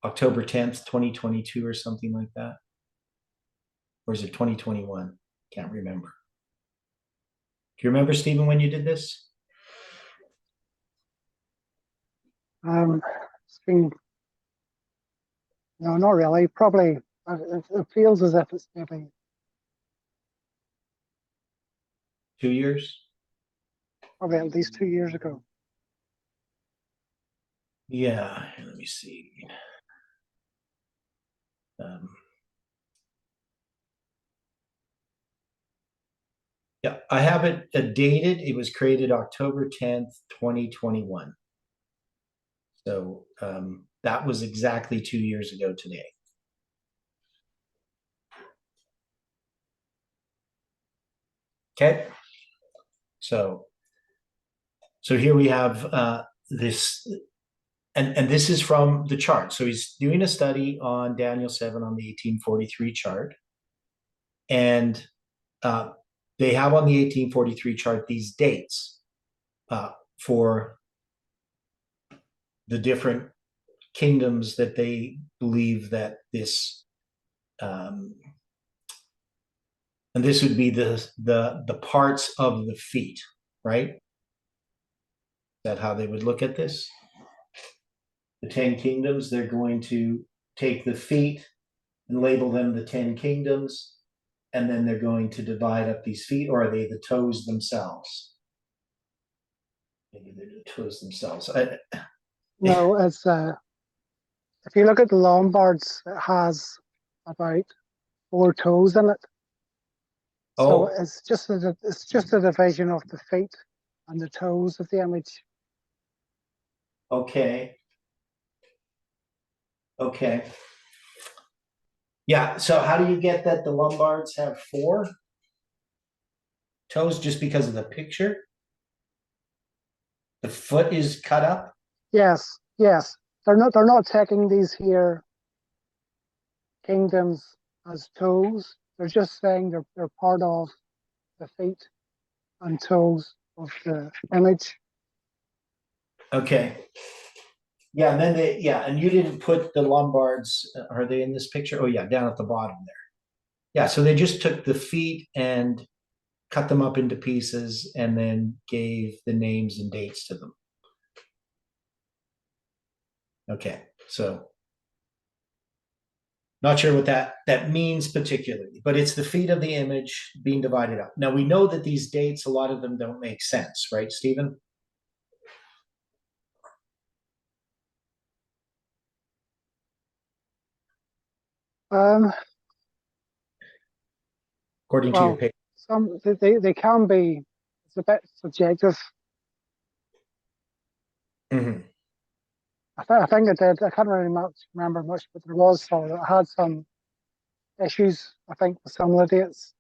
October 10th, 2022, or something like that. Or is it 2021? Can't remember. Do you remember, Stephen, when you did this? It's been, no, not really. Probably, it feels as if it's maybe 2 years? probably at least 2 years ago. Yeah, let me see. Yeah, I have it dated. It was created October 10th, 2021. So that was exactly 2 years ago today. Okay. So here we have this, and this is from the chart. So he's doing a study on Daniel 7 on the 1843 chart. And they have on the 1843 chart these dates for the different kingdoms that they believe that this, and this would be the parts of the feet, right? Is that how they would look at this? The 10 kingdoms, they're going to take the feet and label them the 10 kingdoms, and then they're going to divide up these feet, or are they the toes themselves? Maybe they're the toes themselves. No, it's if you look at the Lombards, it has about 4 toes in it. So Oh, it's just a division of the feet and the toes of the image. okay. Okay. Yeah, so how do you get that the Lombards have 4 toes just because of the picture? The foot is cut up? Yes, yes. They're not taking these here kingdoms as toes. They're just saying they're part of the feet and toes of the image. Okay. Yeah, and then and you didn't put the Lombards, are they in this picture? Oh yeah, down at the bottom there. Yeah, so they just took the feet and cut them up into pieces and then gave the names and dates to them. Okay, so not sure what that means particularly, but it's the feet of the image being divided up. Now we know that these dates, a lot of them don't make sense, right, Stephen? According to your Well, paper. some they can be. It's a bit subjective. Mhm. I think it did. I can't really remember much, but there was some that had some issues. I think with some of the dates.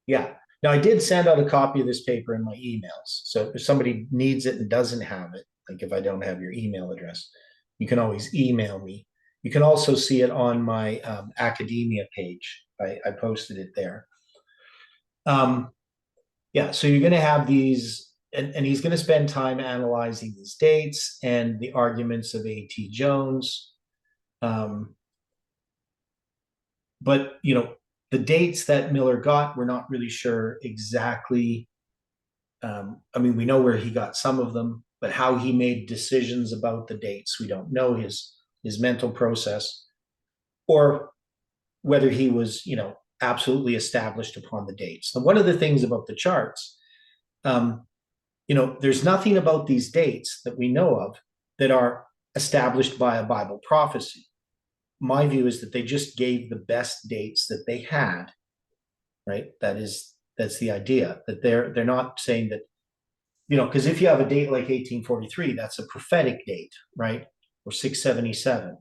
Yeah. Now I did send out a copy of this paper in my emails. So if somebody needs it and doesn't have it, like if I don't have your email address, you can always email me. You can also see it on my academia page. I posted it there. Yeah, so you're going to have these, and he's going to spend time analyzing these dates and the arguments of A.T. Jones. But, you know, the dates that Miller got, we're not really sure exactly. I mean, we know where he got some of them, but how he made decisions about the dates, we don't know his mental process, or whether he was, you know, absolutely established upon the dates. And one of the things about the charts, you know, there's nothing about these dates that we know of that are established by a Bible prophecy. My view is that they just gave the best dates that they had, right? That's the idea, that they're not saying that, you know, because if you have a date like 1843, that's a prophetic date, right? Or 677,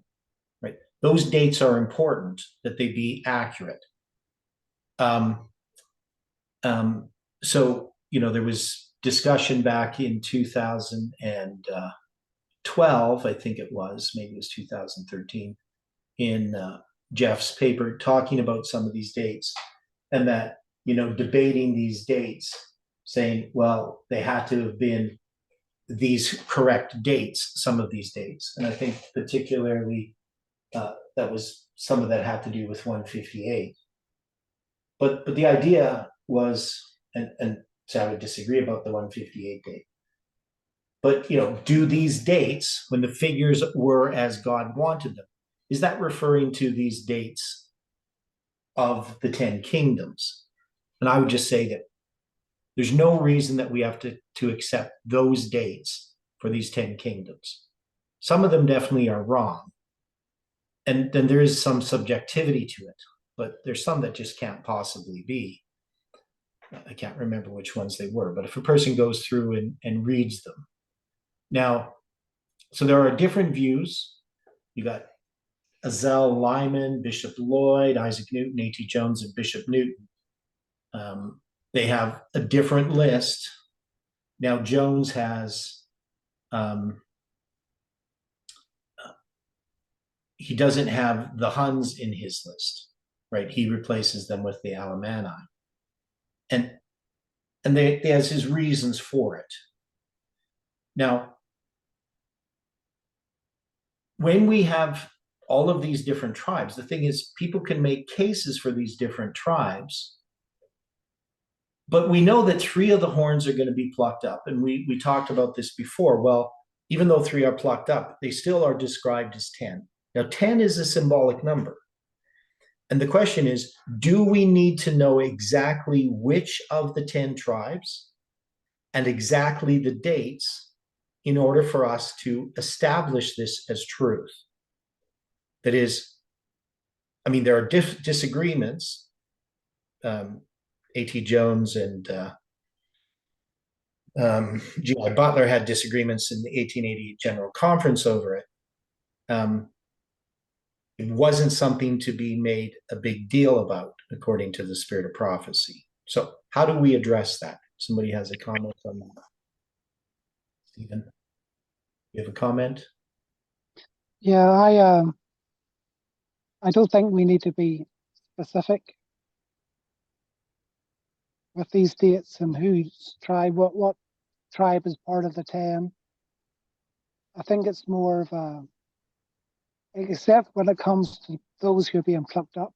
right? Those dates are important that they be accurate. So, you know, there was discussion back in 2012, I think it was, maybe it was 2013, in Jeff's paper talking about some of these dates, and that, you know, debating these dates, saying, well, they had to have been these correct dates, some of these dates. And I think particularly that was some of that had to do with 158. But the idea was, and so I would disagree about the 158 date. But, you know, do these dates, when the figures were as God wanted them, is that referring to these dates of the 10 kingdoms? And I would just say that there's no reason that we have to accept those dates for these 10 kingdoms. Some of them definitely are wrong. And then there is some subjectivity to it, but there's some that just can't possibly be. I can't remember which ones they were, but if a person goes through and reads them. Now, so there are different views. You got Azel Lyman, Bishop Lloyd, Isaac Newton, A.T. Jones, and Bishop Newton. They have a different list. Now, Jones has, he doesn't have the Huns in his list, right? He replaces them with the Alemanni. And they has his reasons for it. Now, when we have all of these different tribes, the thing is, people can make cases for these different tribes, but we know that 3 of the horns are going to be plucked up. And we talked about this before. Well, even though 3 are plucked up, they still are described as 10. Now, 10 is a symbolic number. And the question is, do we need to know exactly which of the 10 tribes and exactly the dates in order for us to establish this as truth? That is, I mean, there are disagreements. A.T. Jones and G.I. Butler had disagreements in the 1888 General Conference over it. It wasn't something to be made a big deal about, according to the spirit of prophecy. So how do we address that? Somebody has a comment on that? Stephen, you have a comment? Yeah, I don't think we need to be specific with these dates and whose tribe, what tribe is part of the 10. I think it's more of a, except when it comes to those who are being plucked up,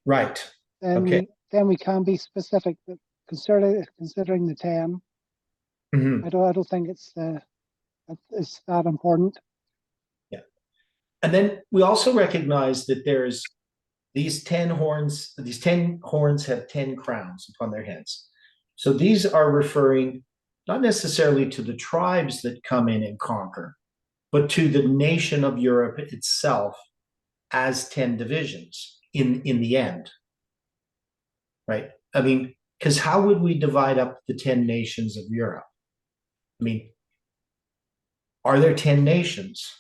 Right. then Okay. we can be specific. But considering the 10, Mhm. I don't think it's that important. And then we also recognize that there's these 10 horns. These 10 horns have 10 crowns upon their heads. So these are referring not necessarily to the tribes that come in and conquer, but to the nation of Europe itself as 10 divisions in the end. Right? I mean, because how would we divide up the 10 nations of Europe? I mean, are there 10 nations?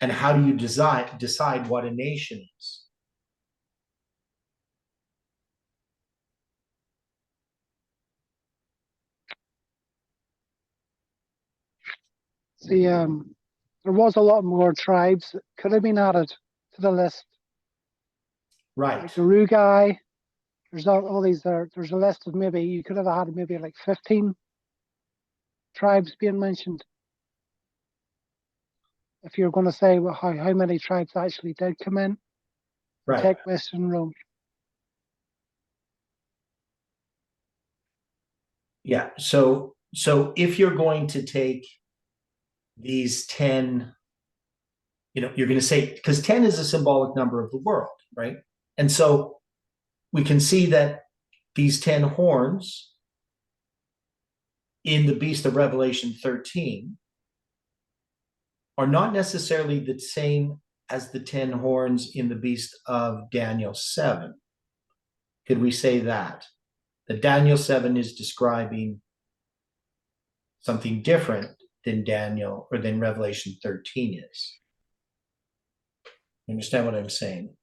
And how do you decide what a nation is? See, there was a lot more tribes that could have been added to the list. Right. Like the Rugai, there's all these there. There's a list of maybe you could have had maybe like 15 tribes being mentioned. If you're going to say well, how many tribes actually did come in, Right. take Western Rome. Yeah. So if you're going to take these 10, you're going to say, because 10 is a symbolic number of the world, right? And so we can see that these 10 horns in the beast of Revelation 13 are not necessarily the same as the 10 horns in the beast of Daniel 7. Could we say that? That Daniel 7 is describing something different than Daniel or than Revelation 13 is. You understand what I'm saying?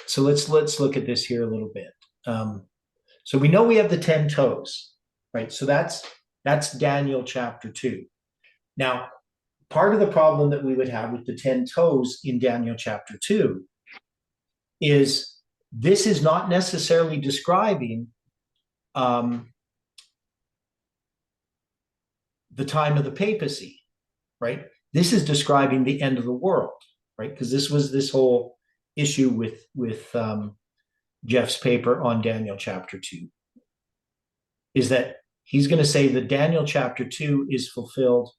So let's look at this here a little bit. So we know we have the 10 toes, right? So that's Daniel chapter 2. Now, part of the problem that we would have with the 10 toes in Daniel chapter 2 is this is not necessarily describing the time of the papacy, right? This is describing the end of the world, right? Because this was this whole issue with Jeff's paper on Daniel chapter 2, is that he's going to say that Daniel chapter 2 is fulfilled.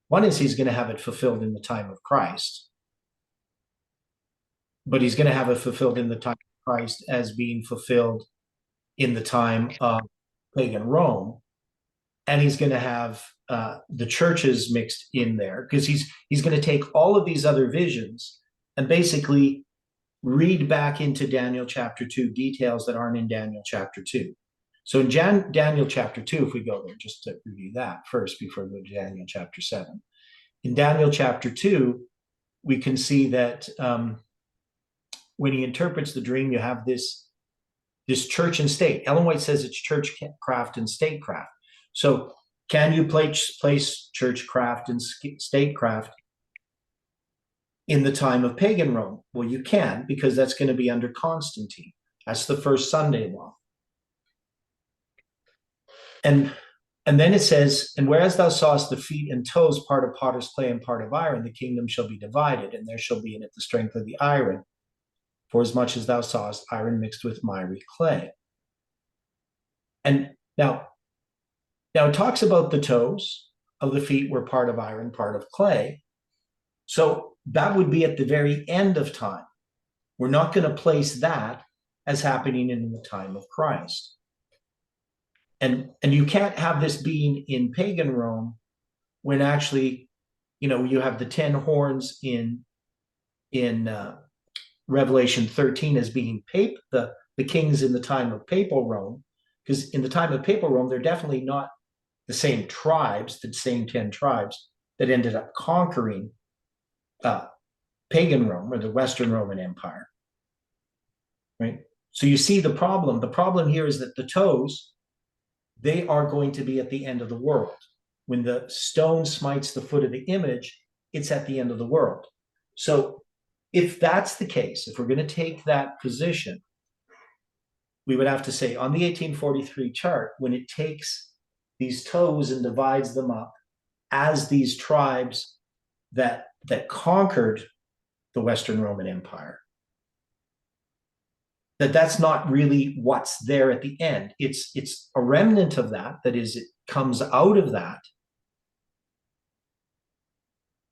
One is he's going to have it fulfilled in the time of Christ, but he's going to have it fulfilled in the time of Christ as being fulfilled in the time of pagan Rome. And he's going to have the churches mixed in there, because he's going to take all of these other visions and basically read back into Daniel chapter 2 details that aren't in Daniel chapter 2. So in Daniel chapter 2, if we go there, just to review that first before we go to Daniel chapter 7. In Daniel chapter 2, we can see that when he interprets the dream, you have this church and state. Ellen White says it's churchcraft and statecraft. So can you place churchcraft and statecraft in the time of pagan Rome? Well, you can, because that's going to be under Constantine. That's the first Sunday law. And then it says, and whereas thou sawest the feet and toes, part of potter's clay and part of iron, the kingdom shall be divided, and there shall be in it the strength of the iron, for as much as thou sawest iron mixed with miry clay. And now it talks about the toes of the feet were part of iron, part of clay. So that would be at the very end of time. We're not going to place that as happening in the time of Christ. And you can't have this being in pagan Rome when actually, you have the 10 horns in Revelation 13 as being the kings in the time of papal Rome, because in the time of papal Rome, they're definitely not the same tribes, the same 10 tribes that ended up conquering pagan Rome or the Western Roman Empire, right? So you see the problem. The problem here is that the toes, they are going to be at the end of the world. When the stone smites the foot of the image, it's at the end of the world. So if that's the case, if we're going to take that position, we would have to say on the 1843 chart, when it takes these toes and divides them up as these tribes that conquered the Western Roman Empire, that's not really what's there at the end. It's a remnant of that is, it comes out of that.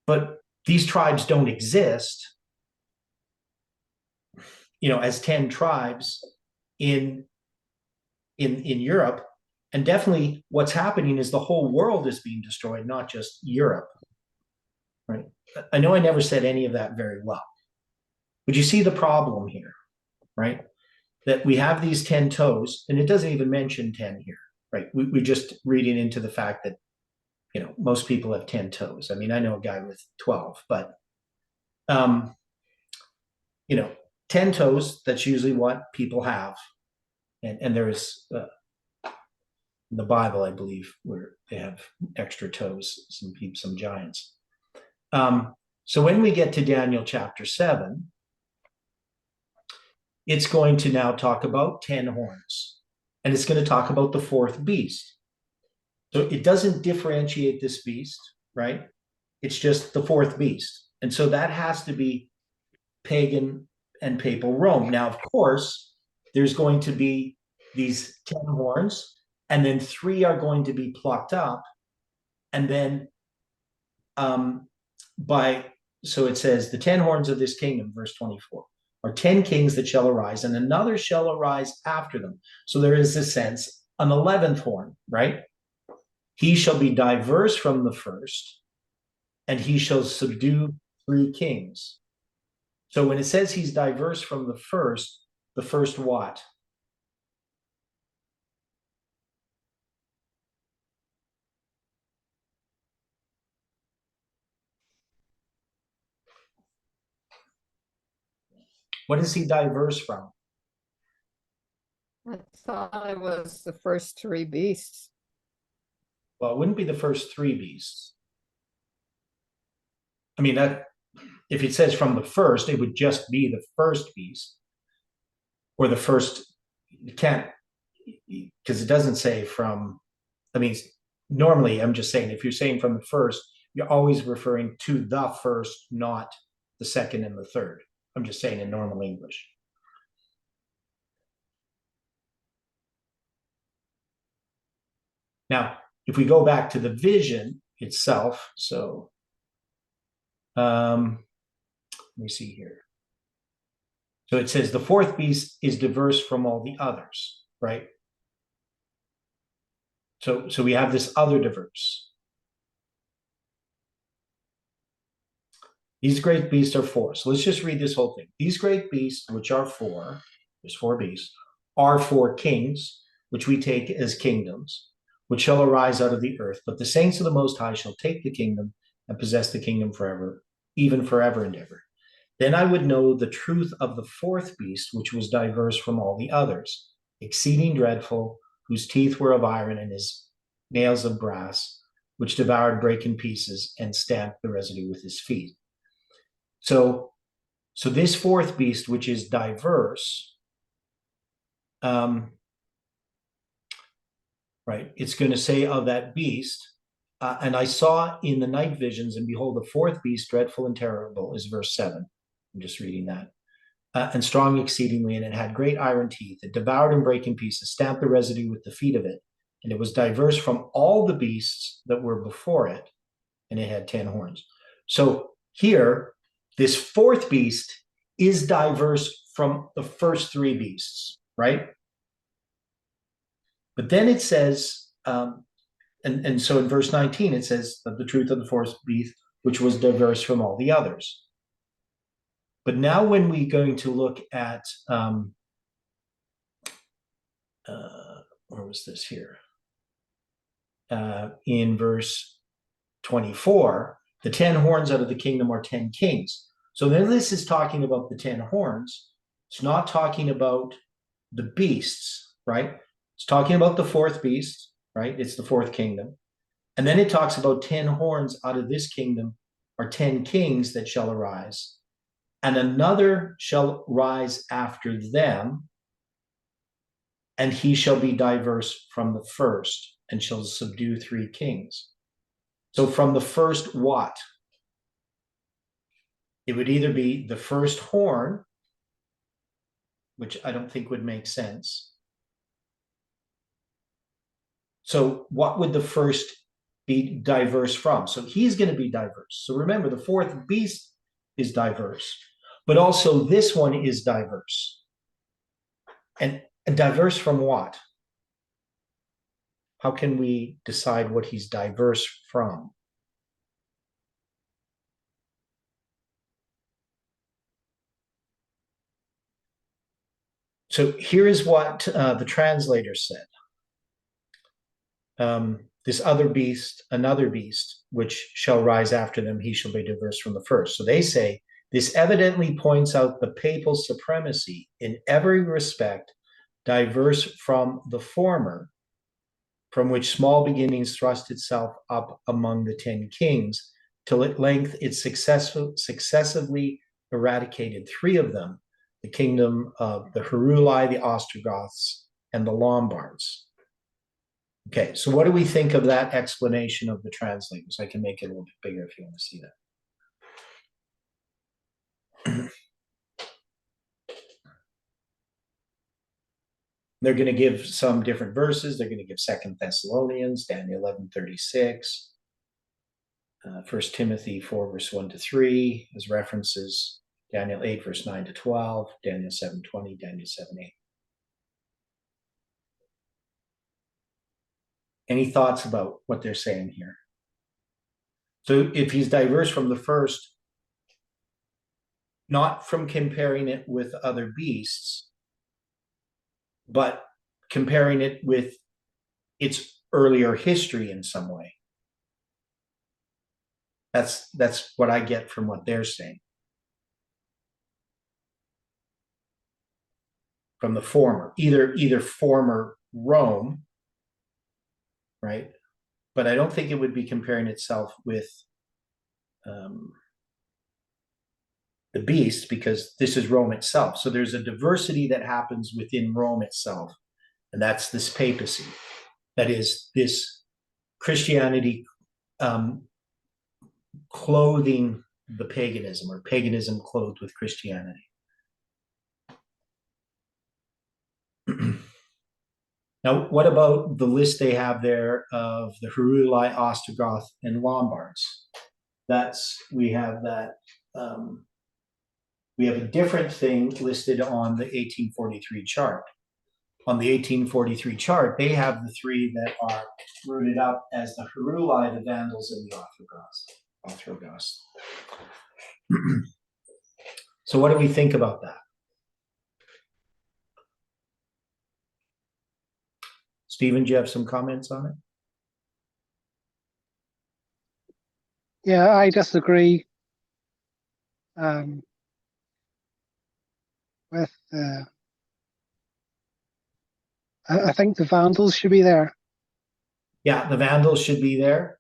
But these tribes don't exist, as 10 tribes in Europe. And definitely what's happening is the whole world is being destroyed, not just Europe. Right? I know I never said any of that very well. But you see the problem here, right? That we have these 10 toes, and it doesn't even mention 10 here, right? We're just reading into the fact that, most people have 10 toes. I mean, I know a guy with 12, but, 10 toes, that's usually what people have. And there's, in the Bible, I believe, where they have extra toes, some giants. So when we get to Daniel chapter 7, it's going to now talk about 10 horns, and it's going to talk about the fourth beast. So it doesn't differentiate this beast, right? It's just the fourth beast. And so that has to be pagan and papal Rome. Now, of course, there's going to be these 10 horns, and then 3 are going to be plucked up. And then so it says, the 10 horns of this kingdom, verse 24, are 10 kings that shall arise, and another shall arise after them. So there is a sense, an 11th horn, right? He shall be diverse from the first, and he shall subdue 3 kings. So when it says he's diverse from the first what? What is he diverse from? I thought it was the first 3 beasts. Well, it wouldn't be the first 3 beasts. I mean, that if it says from the first, it would just be the first beast, or the first. You can't, because it doesn't say from. I mean, normally I'm just saying, if you're saying from the first, you're always referring to the first, not the second and the third. I'm just saying in normal English. Now, if we go back to the vision itself, so let me see here. So it says the fourth beast is diverse from all the others, right? So we have this other diverse. These great beasts are 4. So let's just read this whole thing. These great beasts, which are 4, there's 4 beasts, are 4 kings, which we take as kingdoms, which shall arise out of the earth. But the saints of the Most High shall take the kingdom and possess the kingdom forever, even forever and ever. Then I would know the truth of the fourth beast, which was diverse from all the others, exceeding dreadful, whose teeth were of iron and his nails of brass, which devoured, brake in pieces, and stamped the residue with his feet. So this fourth beast, which is diverse, right, it's going to say of that beast, and I saw in the night visions, and behold, the fourth beast, dreadful and terrible, is verse 7. I'm just reading that. And strong exceedingly, and it had great iron teeth. It devoured and brake in pieces, stamped the residue with the feet of it. And it was diverse from all the beasts that were before it, and it had 10 horns. So here, this fourth beast is diverse from the first 3 beasts, right? But then it says, and so in verse 19, it says of the truth of the fourth beast, which was diverse from all the others. But now when we're going to look at, where was this here? In verse 24, the 10 horns out of the kingdom are 10 kings. So then this is talking about the 10 horns. It's not talking about the beasts, right? It's talking about the fourth beast, right? It's the fourth kingdom. And then it talks about 10 horns out of this kingdom are 10 kings that shall arise, and another shall rise after them, and he shall be diverse from the first, and shall subdue 3 kings. So from the first what? It would either be the first horn, which I don't think would make sense. So what would the first be diverse from? So he's going to be diverse. So remember, the fourth beast is diverse, but also this one is diverse. And diverse from what? How can we decide what he's diverse from? So here is what the translator said. This other beast, another beast, which shall rise after them, he shall be diverse from the first. So they say, this evidently points out the papal supremacy in every respect, diverse from the former, from which small beginnings thrust itself up among the 10 kings, till at length it successively eradicated 3 of them, the kingdom of the Heruli, the Ostrogoths, and the Lombards. Okay, so what do we think of that explanation of the translators? I can make it a little bit bigger if you want to see that. They're going to give some different verses. They're going to give 2 Thessalonians, Daniel 11:36, 1 Timothy 4, verse 1 to 3, as references, Daniel 8, verse 9 to 12, Daniel 7:20, Daniel 7:8. Any thoughts about what they're saying here? So if he's diverse from the first, not from comparing it with other beasts, but comparing it with its earlier history in some way. That's what I get from what they're saying. From the former, either former Rome, right? But I don't think it would be comparing itself with the beast, because this is Rome itself. So there's a diversity that happens within Rome itself, and that's this papacy. That is this Christianity clothing the paganism, or paganism clothed with Christianity. Now, what about the list they have there of the Heruli, Ostrogoth, and Lombards? We have a different thing listed on the 1843 chart. On the 1843 chart, they have the 3 that are rooted up as the Heruli, the Vandals, and the Ostrogoths. So what do we think about that? Stephen, do you have some comments on it? Yeah, I disagree with I think the Vandals should be there. Yeah, the Vandals should be there.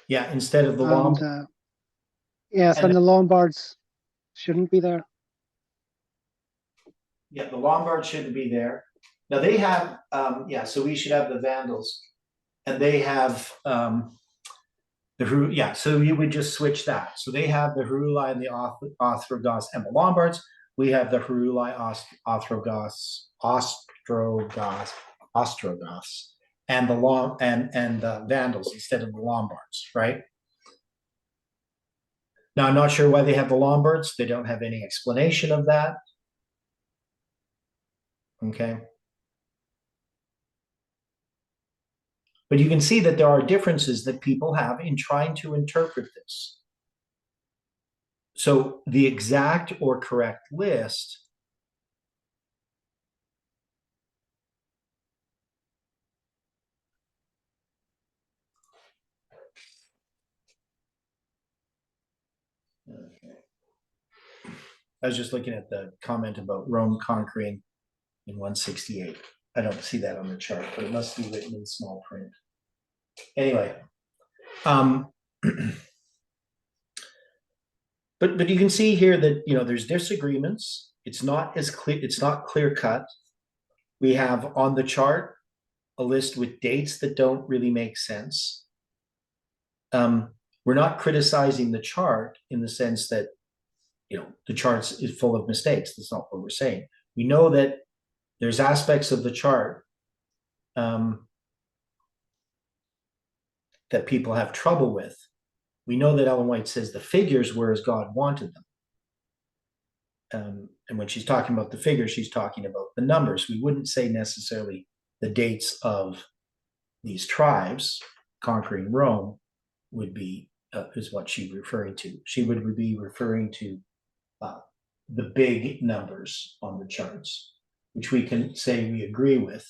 Yeah, instead of the Lombards. Yes, and the Lombards shouldn't be there. Yeah, the Lombards shouldn't be there. Now they have, so we should have the Vandals, and they have so you would just switch that. So they have the Heruli and the Ostrogoths and the Lombards. We have the Heruli, Ostrogoths, and the Vandals instead of the Lombards, right? Now I'm not sure why they have the Lombards. They don't have any explanation of that. Okay. But you can see that there are differences that people have in trying to interpret this. So the exact or correct list I was just looking at the comment about Rome conquering in 168. I don't see that on the chart, but it must be written in small print. Anyway, but you can see here that, you know, there's disagreements. It's not as clear, it's not clear cut. We have on the chart a list with dates that don't really make sense. We're not criticizing the chart in the sense that, you know, the chart is full of mistakes. That's not what we're saying. We know that there's aspects of the chart that people have trouble with. We know that Ellen White says the figures were as God wanted them. And when she's talking about the figures, she's talking about the numbers. We wouldn't say necessarily the dates of these tribes conquering Rome would be, is what she's referring to. She would be referring to the big numbers on the charts, which we can say we agree with.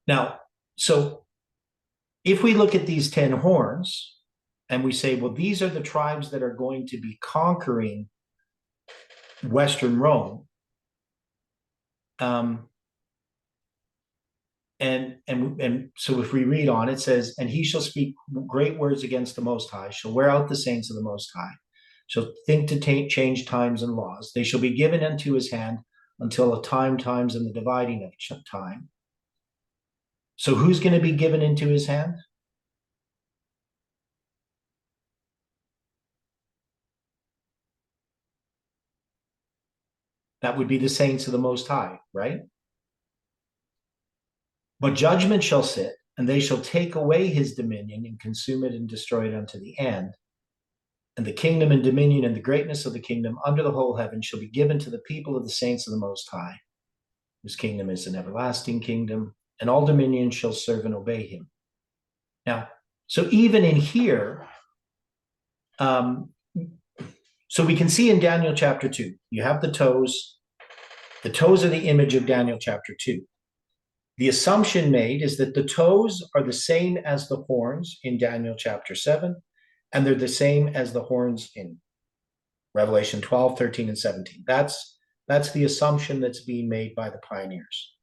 Now, so if we look at these 10 horns and we say, well, these are the tribes that are going to be conquering Western Rome, and so if we read on, it says, and he shall speak great words against the Most High, shall wear out the saints of the Most High, shall think to change times and laws. They shall be given into his hand until a times, and the dividing of time. So who's going to be given into his hand? That would be the saints of the Most High, right? But judgment shall sit, and they shall take away his dominion and consume it and destroy it unto the end. And the kingdom and dominion and the greatness of the kingdom under the whole heaven shall be given to the people of the saints of the Most High, whose kingdom is an everlasting kingdom, and all dominion shall serve and obey him. Now, so even in here, so we can see in Daniel chapter 2, you have the toes. The toes are the image of Daniel chapter 2. The assumption made is that the toes are the same as the horns in Daniel chapter 7, and they're the same as the horns in Revelation 12, 13, and 17. That's the assumption that's being made by the pioneers.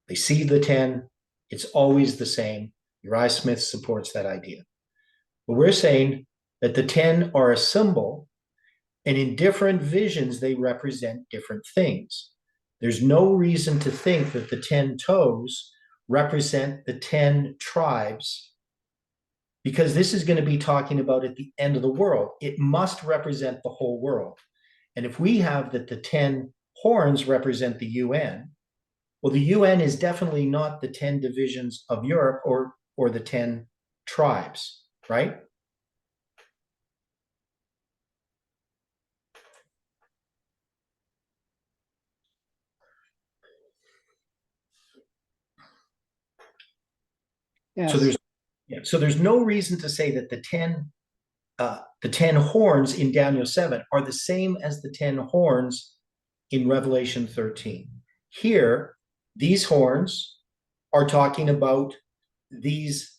They see the 10, it's always the same. Uriah Smith supports that idea. But we're saying that the 10 are a symbol, and in different visions, they represent different things. There's no reason to think that the 10 toes represent the 10 tribes, because this is going to be talking about at the end of the world. It must represent the whole world. And if we have that the 10 horns represent the UN, well, the UN is definitely not the 10 divisions of Europe or the 10 tribes, right? Yes. So there's no reason to say that the 10 horns in Daniel 7 are the same as the 10 horns in Revelation 13. Here, these horns are talking about these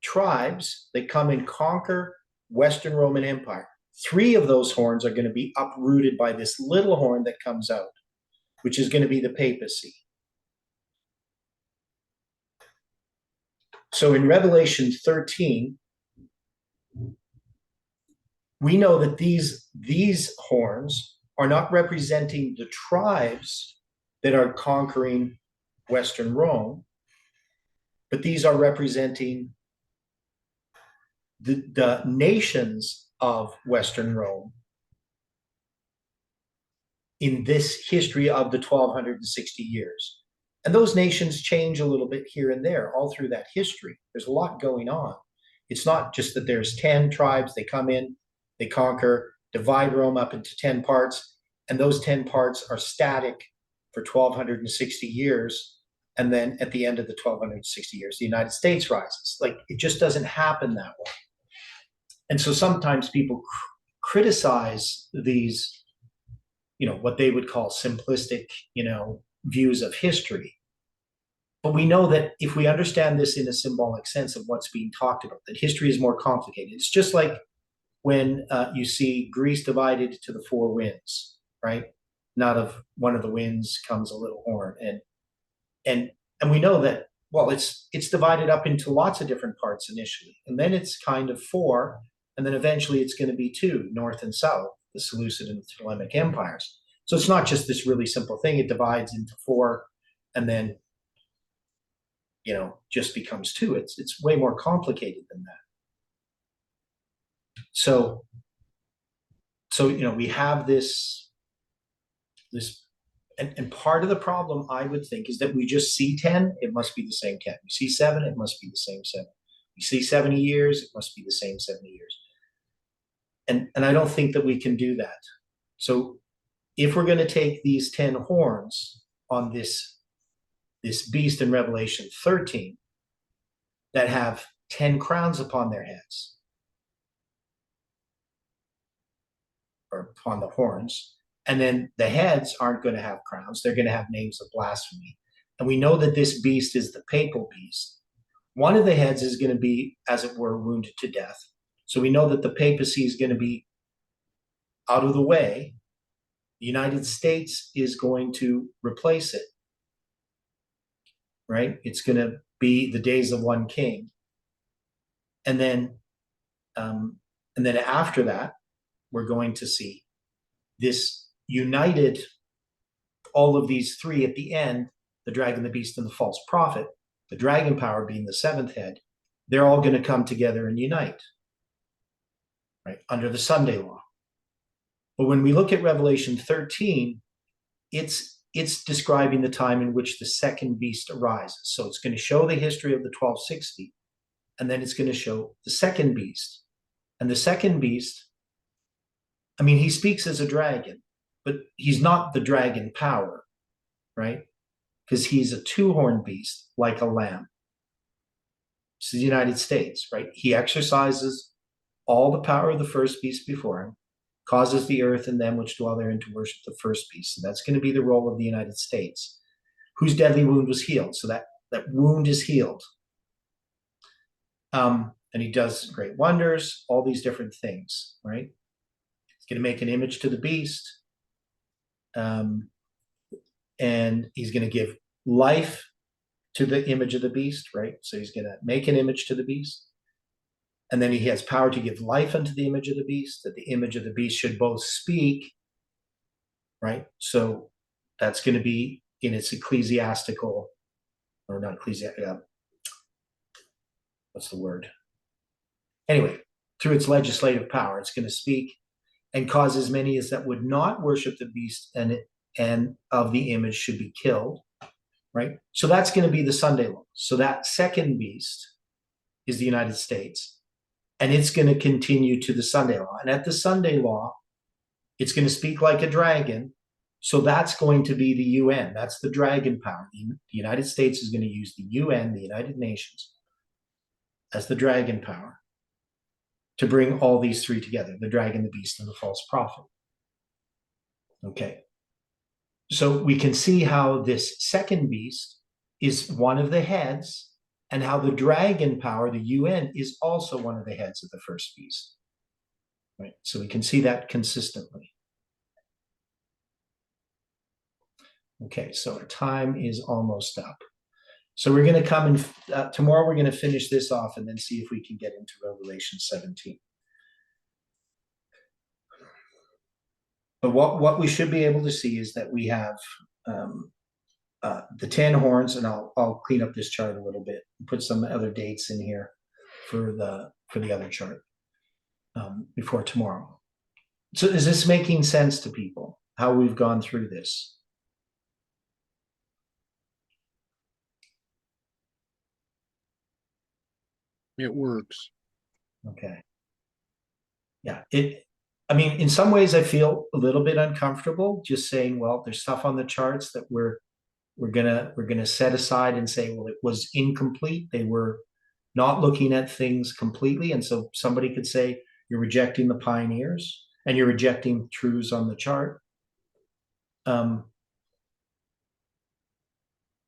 tribes that come and conquer Western Roman Empire. 3 of those horns are going to be uprooted by this little horn that comes out, which is going to be the papacy. So in Revelation 13, we know that these horns are not representing the tribes that are conquering Western Rome, but these are representing the nations of Western Rome in this history of the 1260 years. And those nations change a little bit here and there all through that history. There's a lot going on. It's not just that there's 10 tribes, they come in, they conquer, divide Rome up into 10 parts, and those 10 parts are static for 1260 years. And then at the end of the 1260 years, the United States rises. Like, it just doesn't happen that way. And so sometimes people criticize these, what they would call simplistic, views of history. But we know that if we understand this in a symbolic sense of what's being talked about, that history is more complicated. It's just like when you see Greece divided to the 4 winds, right? and out of one of the winds comes a little horn. And we know that, well, it's divided up into lots of different parts initially, and then it's kind of four, and then eventually it's going to be two, north and south, the Seleucid and the Ptolemaic empires. So it's not just this really simple thing. It divides into four, and then, you know, just becomes two. It's way more complicated than that. So you know, we have this, and part of the problem, I would think, is that we just see 10, it must be the same 10. We see 7, it must be the same 7. We see 70 years, it must be the same 70 years. And I don't think that we can do that. So if we're going to take these 10 horns on this beast in Revelation 13 that have 10 crowns upon their heads, or upon the horns, and then the heads aren't going to have crowns, they're going to have names of blasphemy. And we know that this beast is the papal beast. One of the heads is going to be, as it were, wounded to death. So we know that the papacy is going to be out of the way. The United States is going to replace it, right? It's going to be the days of one king. And then after that, we're going to see this united, all of these three at the end, the dragon, the beast, and the false prophet, the dragon power being the seventh head, they're all going to come together and unite, right, under the Sunday law. But when we look at Revelation 13, it's describing the time in which the second beast arises. So it's going to show the history of the 1260, and then it's going to show the second beast. And the second beast, I mean, he speaks as a dragon, but he's not the dragon power, right? Because he's a two-horned beast, like a lamb. This is the United States, right? He exercises all the power of the first beast before him, causes the earth and them which dwell therein to worship the first beast. So that's going to be the role of the United States, whose deadly wound was healed. So that wound is healed. And he does great wonders, all these different things, right? He's going to make an image to the beast. And he's going to give life to the image of the beast, right? So he's going to make an image to the beast. And then he has power to give life unto the image of the beast, that the image of the beast should both speak, right? So that's going to be in its ecclesiastical, or not ecclesiastical, what's the word? Anyway, through its legislative power, it's going to speak and cause as many as that would not worship the beast and of the image should be killed, right? So that's going to be the Sunday law. So that second beast is the United States, and it's going to continue to the Sunday law. And at the Sunday law, it's going to speak like a dragon. So that's going to be the UN. That's the dragon power. The United States is going to use the UN, the United Nations, as the dragon power to bring all these three together, the dragon, the beast, and the false prophet. Okay. So we can see how this second beast is one of the heads, and how the dragon power, the UN, is also one of the heads of the first beast. Right? So we can see that consistently. Okay, so our time is almost up. So we're going to come and tomorrow we're going to finish this off and then see if we can get into Revelation 17. But what we should be able to see is that we have the 10 horns, and I'll clean up this chart a little bit and put some other dates in here for the other chart before tomorrow. So is this making sense to people, how we've gone through this? It works. Okay. Yeah, I mean, in some ways I feel a little bit uncomfortable just saying, well, there's stuff on the charts that we're gonna set aside and say, well, it was incomplete. They were not looking at things completely. And so somebody could say, you're rejecting the pioneers and you're rejecting truths on the chart.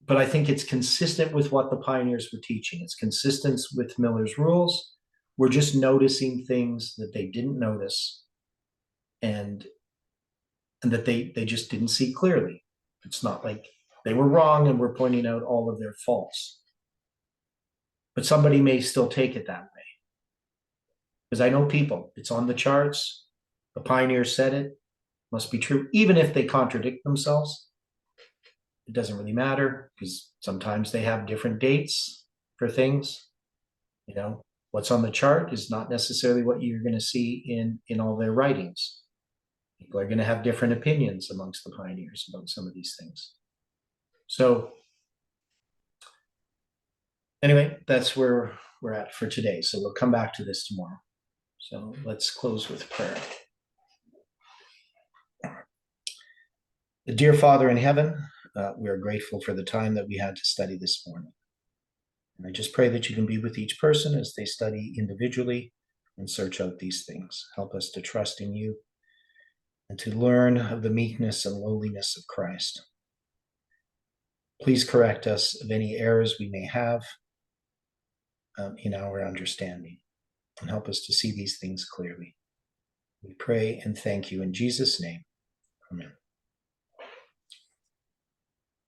But I think it's consistent with what the pioneers were teaching. It's consistent with Miller's rules. We're just noticing things that they didn't notice. And and that they just didn't see clearly. It's not like they were wrong and we're pointing out all of their faults. But somebody may still take it that way. Because I know people, it's on the charts, the pioneers said it, must be true, even if they contradict themselves. It doesn't really matter, because sometimes they have different dates for things. You know, what's on the chart is not necessarily what you're going to see in all their writings. People are going to have different opinions amongst the pioneers about some of these things. So anyway, that's where we're at for today. So we'll come back to this tomorrow. So let's close with prayer. Dear Father in heaven, we are grateful for the time that we had to study this morning. And I just pray that you can be with each person as they study individually and search out these things. Help us to trust in you and to learn of the meekness and lowliness of Christ. Please correct us of any errors we may have in our understanding, and help us to see these things clearly. We pray and thank you in Jesus' name. Amen.